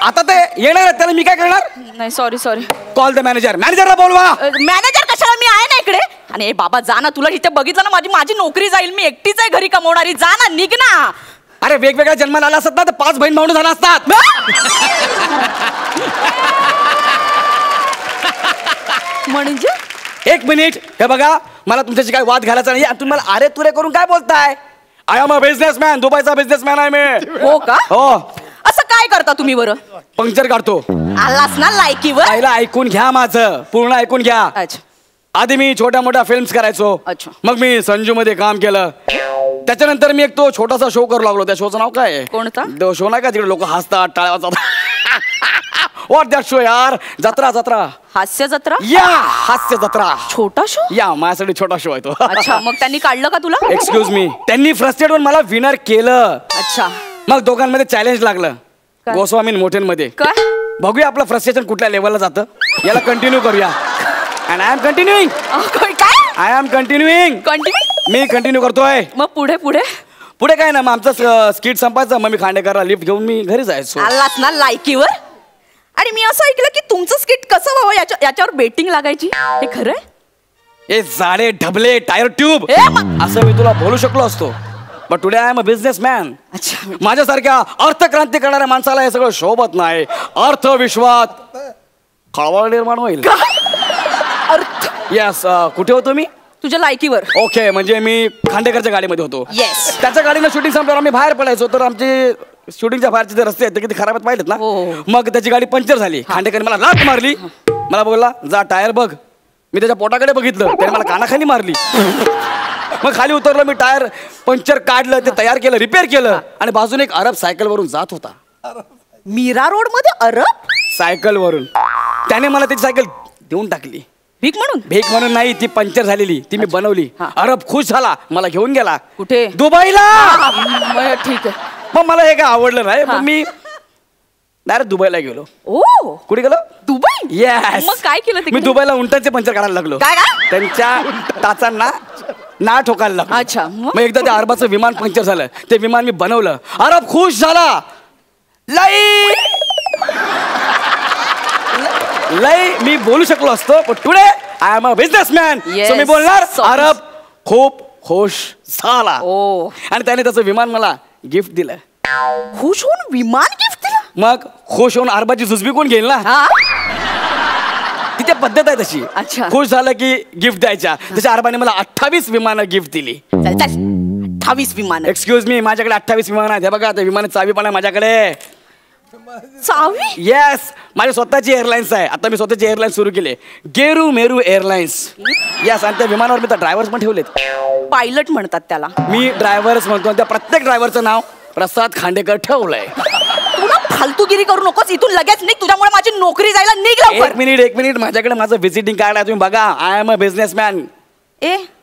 Speaker 11: आता ते येणार आहेत, त्याला मी काय करणार?
Speaker 2: नाही sorry sorry.
Speaker 11: Call the manager. मॅनेजरला बोलवा.
Speaker 2: मॅनेजर कशाला? मी आहे ना इकडे. आणि बाबा जा ना, तुला इथे बघितलं ना माझी नोकरी जाईल. मी एकटीच आहे घरी कमवणारी. जा ना, निघ ना.
Speaker 11: अरे वेगवेगळ्या जन्माला आला असतात ना तर 5 बहीण भावंड झाला असतात.
Speaker 2: म्हणजे?
Speaker 11: एक मिनिट, हे बघा मला तुमच्याशी काय वाद घालायचा नाही. तुम्ही मला अरे तुरे करून काय बोलताय? I am a businessman. दुबईचा बिझनेसमॅन आहे मी.
Speaker 2: हो का?
Speaker 11: हो.
Speaker 2: असं काय करता तुम्ही बरं?
Speaker 11: पंक्चर काढतो.
Speaker 2: आलास ना लायकीवर?
Speaker 11: पहिला ऐकून घ्या माझं, पूर्ण ऐकून घ्या.
Speaker 2: अच्छा.
Speaker 11: आधी मी छोट्या मोठ्या फिल्म्स करायचो.
Speaker 2: अच्छा.
Speaker 11: मग मी संजू मध्ये काम केलं. त्याच्यानंतर मी एक तो छोटासा शो करू लागलो. त्या शोचं नाव काय आहे?
Speaker 2: कोणता?
Speaker 11: तो शो नाही का तिकडे लोक हसतात, टाळ्या वाजतात. व्हॉट दॅट शो यार? जत्रा. जत्रा.
Speaker 2: हास्य जत्रा?
Speaker 11: या हास्य जत्रा.
Speaker 2: छोटा शो?
Speaker 11: या माझ्यासाठी छोटा शो आहे तो.
Speaker 2: अच्छा, मग त्यांनी काढलं का तुला?
Speaker 11: Excuse me. त्यांनी फ्रस्ट्रेट होऊन मला विनर केलं.
Speaker 2: अच्छा.
Speaker 11: मग दोघांमध्ये चॅलेंज लागलं. गोस्वामी मोठेंमध्ये.
Speaker 2: काय?
Speaker 11: बघूया आपलं फ्रस्ट्रेशन कुठल्या लेवलला जातं. याला कंटिन्यू करूया. And I am continuing.
Speaker 2: काय?
Speaker 11: I am continuing.
Speaker 2: कंटिन्यू?
Speaker 11: मी कंटिन्यू करतोय.
Speaker 2: मग पुढे पुढे
Speaker 11: पुढे काय ना, मग आमचं स्किट संपायचं. मग मी खांडेकरला लिफ्ट घेऊन मी घरी जायचो.
Speaker 2: आलास ना लायकीवर? आणि मी असं ऐकलं की तुमचं स्किट कसं व्हावं याच्यावर बेटिंग लागायची. हे खरंय?
Speaker 11: हे जाडे ढबले टायर ट्यूब असं मी तुला बोलू शकलो असतो. But today I am a businessman.
Speaker 2: अच्छा.
Speaker 11: माझ्यासारख्या अर्थक्रांती करणाऱ्या माणसाला हे सगळं शोभत नाही. अर्थविश्वात खळबळ निर्माण होईल. येस. कुठे होतो मी?
Speaker 2: तुझ्या लायकीवर.
Speaker 11: ओके, म्हणजे मी खांडेकरच्या गाडीमध्ये होतो.
Speaker 2: येस.
Speaker 11: त्याच्या गाडीनं शूटिंग संपल्यावर आम्ही बाहेर पडायचो. तर आमचे शूटिंगच्या बाहेरचे जे रस्ते आहेत ते किती खराब आहेत पाहिलेत ना. मग त्याची गाडी पंक्चर झाली. खांडेकर मला लाथ मारली. मला बोलला जा टायर बघ. मी त्याच्या पोटाकडे बघितलं, त्याने मला कानाखाली मारली. मग खाली उतरलो मी, टायर पंक्चर काढलं, ते तयार केलं, रिपेअर केलं. आणि बाजूने एक अरब सायकल वरून जात होता.
Speaker 2: मीरा रोड मध्ये अरब?
Speaker 11: सायकल वरून. त्याने मला त्याची सायकल देऊन टाकली.
Speaker 2: भीक म्हणून?
Speaker 11: भीक म्हणून नाही, ती पंक्चर झालेली, ती मी बनवली. अरब खुश झाला, मला घेऊन गेला.
Speaker 2: कुठे?
Speaker 11: दुबईला.
Speaker 2: ठीक आहे.
Speaker 11: मग मला हे काय आवडलं नाही, मग मी डायरेक्ट दुबईला गेलो.
Speaker 2: ओ,
Speaker 11: कुठे गेलो?
Speaker 2: दुबई.
Speaker 11: येस.
Speaker 2: मग काय केलं तिकडे?
Speaker 11: मी दुबईला उंटाचे पंक्चर काढायला लागलो.
Speaker 2: काय?
Speaker 11: त्यांच्या टाचांना ना ठोकायला लागलो.
Speaker 2: अच्छा.
Speaker 11: मग एकदा त्या अरबाचं विमान पंक्चर झालं, ते विमान मी बनवलं. अरब खुश झाला. लई मी बोलू शकलो असतो, पण today I am a businessman. So मी बोलणार अरब खूप खुश झाला.
Speaker 2: ओ.
Speaker 11: आणि त्याने त्याचं विमान मला गिफ्ट दिलं.
Speaker 2: खुश होऊन विमान गिफ्ट दिलं?
Speaker 11: मग खुश होऊन अरबाची जुजबी कोण घेईल ना. तिथे पद्धत आहे तशी.
Speaker 2: अच्छा.
Speaker 11: खुश झालं की गिफ्ट द्यायच्या. तशा अरबाने मला 28 विमानं गिफ्ट दिली.
Speaker 2: 28 विमान?
Speaker 11: एक्सक्यूज मी, माझ्याकडे 28 विमान आहेत. हे बघा, त्या विमानाची चावी पण आहे माझ्याकडे.
Speaker 2: चावी?
Speaker 11: येस. माझी स्वतःची एअरलाइन्स आहे. आता मी स्वतःची एअरलाईन्स सुरू केली, गेरू मेरू एअरलाइन्स. येस. आणि त्या विमानावर मी तर ड्रायव्हर्स पण ठेवलेत.
Speaker 2: पायलट म्हणतात त्याला. मी
Speaker 11: ड्रायव्हर्स म्हणतो. त्या प्रत्येक ड्रायव्हरचं नाव प्रसाद खांडेकर ठेवलंय.
Speaker 2: तुला फालतूगिरी करू नकोस. इथून लगेच निघ, तुझ्यामुळे माझी नोकरी जायला. निघ लवकर.
Speaker 11: एक मिनिट. माझ्याकडे माझं व्हिजिटिंग कार्ड आहे, तुम्ही बघा. I am a businessman.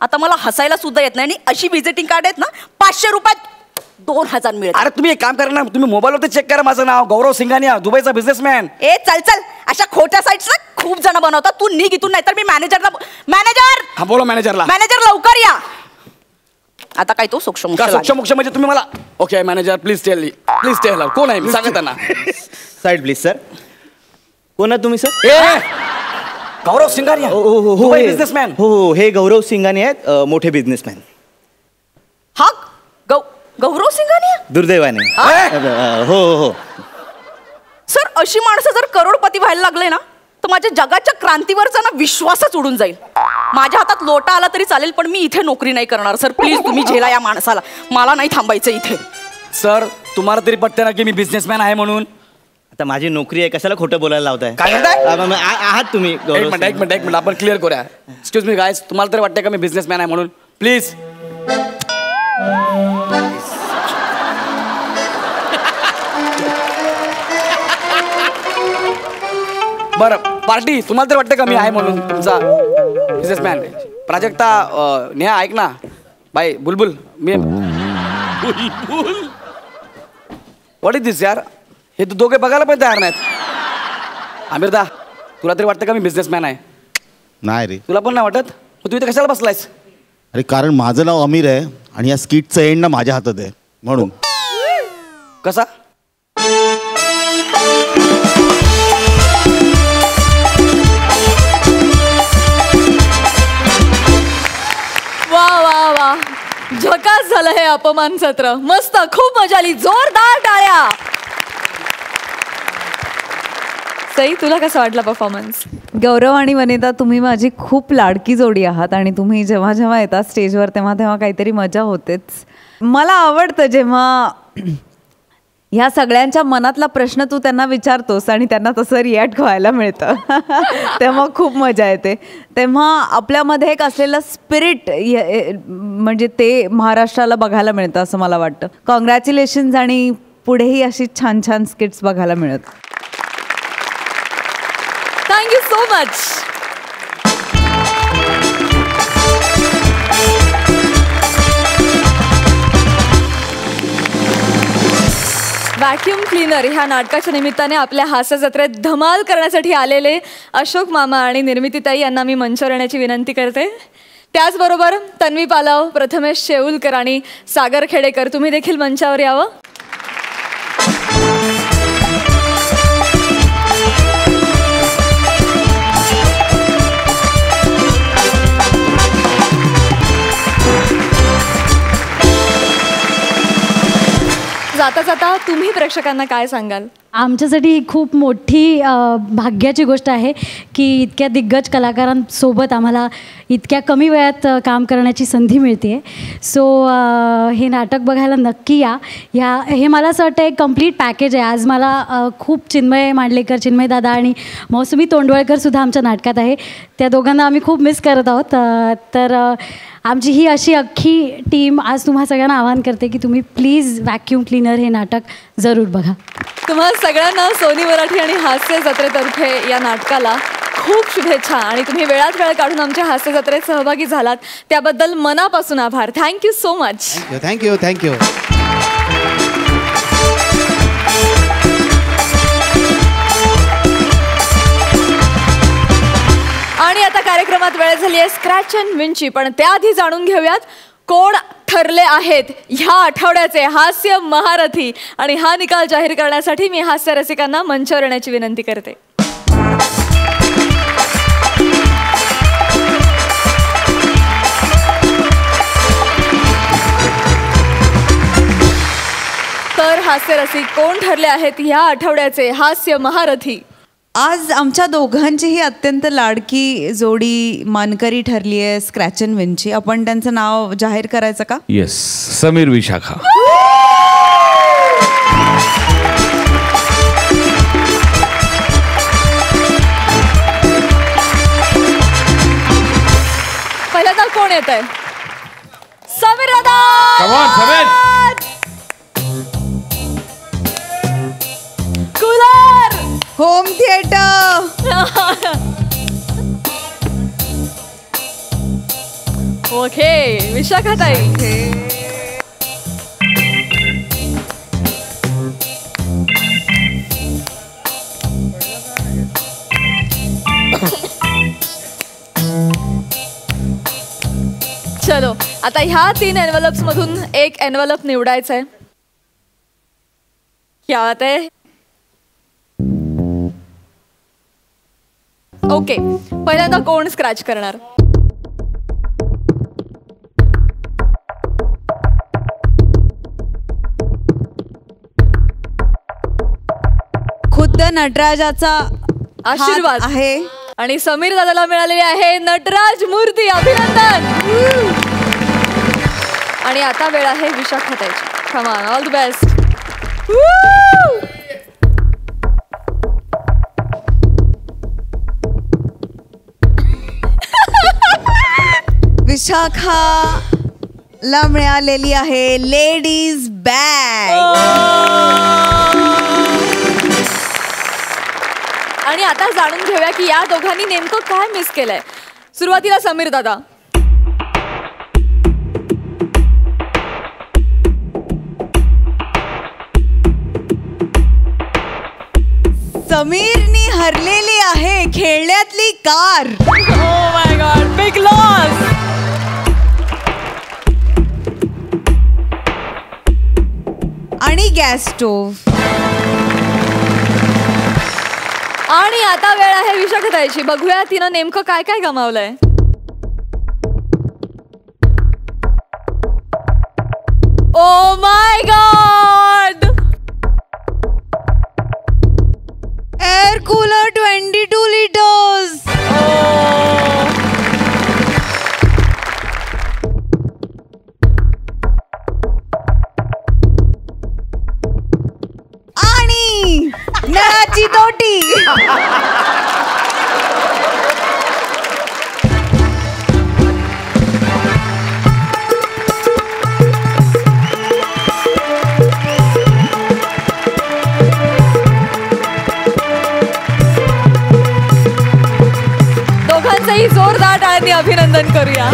Speaker 2: आता मला हसायला सुद्धा येत नाही. आणि अशी व्हिजिटिंग कार्ड आहेत ना, 500 रुपयात 2000 मिळत.
Speaker 11: अरे तुम्ही एक काम करा ना, तुम्ही मोबाईलवरती चेक करा. माझं नाव गौरव सिंघानिया, दुबईचा बिझनेसमॅन.
Speaker 2: चल अशा खोट्या साईट्स ना खूप जण बनवतात. तू निघ इथून, नाहीतर मी मॅनेजरला. हा बोला मॅनेजरला. मॅनेजर लवकर या. आता काय तो सूक्ष्म
Speaker 11: म्हणजे तुम्ही मला. ओके मॅनेजर, प्लीज टेल कोण आहे मी, सांगा त्यांना.
Speaker 13: Side please sir. कोण आहे तुम्ही सर?
Speaker 11: गौरव सिंघानिया.
Speaker 13: हो
Speaker 11: बिझनेसमॅन.
Speaker 13: हो, हे गौरव सिंघानिया आहेत, मोठे बिझनेसमॅन.
Speaker 2: हा गौरव सिंघानिया?
Speaker 13: दुर्दैवाने. हो.
Speaker 2: सर, अशी माणसं जर करोडपती व्हायला लागले ना, तर माझ्या जगाच्या क्रांतीवरचा ना विश्वासच उडून जाईल. माझ्या हातात लोटा आला तरी चालेल, पण मी इथे नोकरी नाही करणार सर. प्लीज तुम्ही झेला या माणसाला, मला नाही थांबायचं इथे.
Speaker 11: सर तुम्हाला तरी पटते ना की मी बिझनेसमॅन आहे म्हणून?
Speaker 13: आता माझी नोकरी आहे, कशाला खोटं बोलायला लावताय?
Speaker 11: काय म्हणताय?
Speaker 13: आहात तुम्ही?
Speaker 11: एक मिनिट आपण क्लिअर करूया. एक्सक्यूज मी गायस, तुम्हाला तरी वाटतंय का मी बिझनेसमॅन आहे म्हणून? प्लीज. बरं पार्टी, तुम्हाला तरी वाटतं का मी आहे म्हणून तुमचा बिझनेसमॅन? प्राजक्ता, नेहा ऐक ना, बाय बुलबुल, मी बुलबुल व्हॉट इज दिस यार? हे दोघे बघायला पण तयार नाहीत. आमिरदा, तुला तरी वाटतं का मी बिझनेसमॅन आहे?
Speaker 12: नाही रे.
Speaker 11: तुला पण नाही वाटत? मग तू इथे कशाला बसलायस?
Speaker 12: अरे कारण माझं नाव अमीर आहे आणि या स्किटचं एंड ना माझ्या हातात आहे म्हणून.
Speaker 11: कसा?
Speaker 1: वा वा वा, झकास झालं हे अपमान सत्र. मस्त, खूप मजा आली. जोरदार टाळ्या. सई, तुला कसा वाटला परफॉर्मन्स?
Speaker 14: गौरव आणि वनिता, तुम्ही माझी खूप लाडकी जोडी आहात आणि तुम्ही जेव्हा जेव्हा येतात स्टेजवर तेव्हा तेव्हा काहीतरी मजा होतेच. मला आवडतं जेव्हा ह्या सगळ्यांच्या मनातला प्रश्न तू त्यांना विचारतोस आणि त्यांना तसं रिॲक्ट व्हायला मिळतं. तेव्हा खूप मजा येते. तेव्हा आपल्यामध्ये एक असलेलं स्पिरिट म्हणजे ते महाराष्ट्राला बघायला मिळतं असं मला वाटतं. कॉंग्रॅच्युलेशन्स आणि पुढेही अशी छान छान स्किट्स बघायला मिळत.
Speaker 1: Thank you so much. Vacuum cleaner ह्या नाटकाच्या निमित्ताने आपल्या हास्य जत्रेत धमाल करण्यासाठी आलेले अशोक मामा आणि निर्मितीताई यांना मी मंचावर येण्याची विनंती करते. त्याचबरोबर तन्वी पालव, प्रथमेश शेऊलकर आणि सागर खेडेकर, तुम्ही देखील मंचावर यावं. जाता जाता तुम्ही प्रेक्षकांना काय सांगाल?
Speaker 15: आमच्यासाठी खूप मोठी भाग्याची गोष्ट आहे की इतक्या दिग्गज कलाकारांसोबत आम्हाला इतक्या कमी वेळात काम करण्याची संधी मिळते आहे. सो हे नाटक बघायला नक्की या. हे मला असं वाटतं एक कम्प्लीट पॅकेज आहे. आज मला खूप चिन्मय मांडलेकर, चिन्मय दादा आणि मौसमी तोंडवळकरसुद्धा आमच्या नाटकात आहे. त्या दोघांना आम्ही खूप मिस करत आहोत. तर आमची ही अशी अख्खी टीम आज तुम्हा सगळ्यांना आवाहन करते की तुम्ही प्लीज व्हॅक्यूम क्लीनर हे नाटक जरूर बघा.
Speaker 1: तुम्हाला सगळ्यांना सोनी मराठी आणि हास्य जत्रेतर्फे या नाटकाला खूप शुभेच्छा. आणि तुम्ही वेळात वेळ काढून आमच्या हास्य जत्रेत सहभागी झालात त्याबद्दल मनापासून आभार. Thank you so much.
Speaker 16: Thank you. Thank you.
Speaker 1: आणि आता कार्यक्रमात वेळ झाली आहे स्क्रॅच अँड विनची. पण त्याआधी जाणून घेऊयात कोण ठरले आहेत ह्या आठवड्याचे हास्य महारथी. आणि हा निकाल जाहीर करण्यासाठी मी हास्य रसिकांना मंचावर येण्याची विनंती करते. तर हास्य रसिक कोण ठरले आहेत ह्या आठवड्याचे हास्य महारथी?
Speaker 14: आज आमच्या दोघांचीही अत्यंत लाडकी जोडी मानकरी ठरली आहे स्क्रॅच अँड विनची. आपण त्यांचं नाव जाहीर करायचं का?
Speaker 5: येस, समीर विशाखा.
Speaker 1: पहिल्यांदा कोण येत आहे? समीर दादा. Cooler,
Speaker 14: home theatre.
Speaker 1: ओके, विशाखाताई. चलो, आता ह्या 3 एनव्हलप्स मधून एक एनव्हलप निवडायचं आहे. क्या बात आहे. ओके, पहिल्यांदा कोण स्क्रॅच करणार?
Speaker 14: खुद्द नटराजाचा
Speaker 1: आशीर्वाद
Speaker 14: आहे
Speaker 1: आणि समीर दादाला मिळालेली आहे नटराज मूर्ती. अभिनंदन. आणि आता वेळ आहे विशाखाताईची. Come on, all the best.
Speaker 16: विशाखाला मिळालेली आहे लेडीज बॅग.
Speaker 1: आणि आता जाणून घेऊया की या दोघांनी नेमकं काय मिस केलंय. सुरुवातीला समीर दादा.
Speaker 16: समीरनी हरलेली आहे खेळण्यातली car.
Speaker 1: Oh my god, big loss.
Speaker 16: आणि गॅस स्टोव्ह.
Speaker 1: आणि आता वेळ आहे विशाखाताईची. बघूया तिनं नेमकं काय काय गमावलंय. Oh my god.
Speaker 16: Air cooler 22 litres. आणि नळाची तोटी.
Speaker 1: दोघांचंही जोरदार टाळ्यांनी अभिनंदन करूया.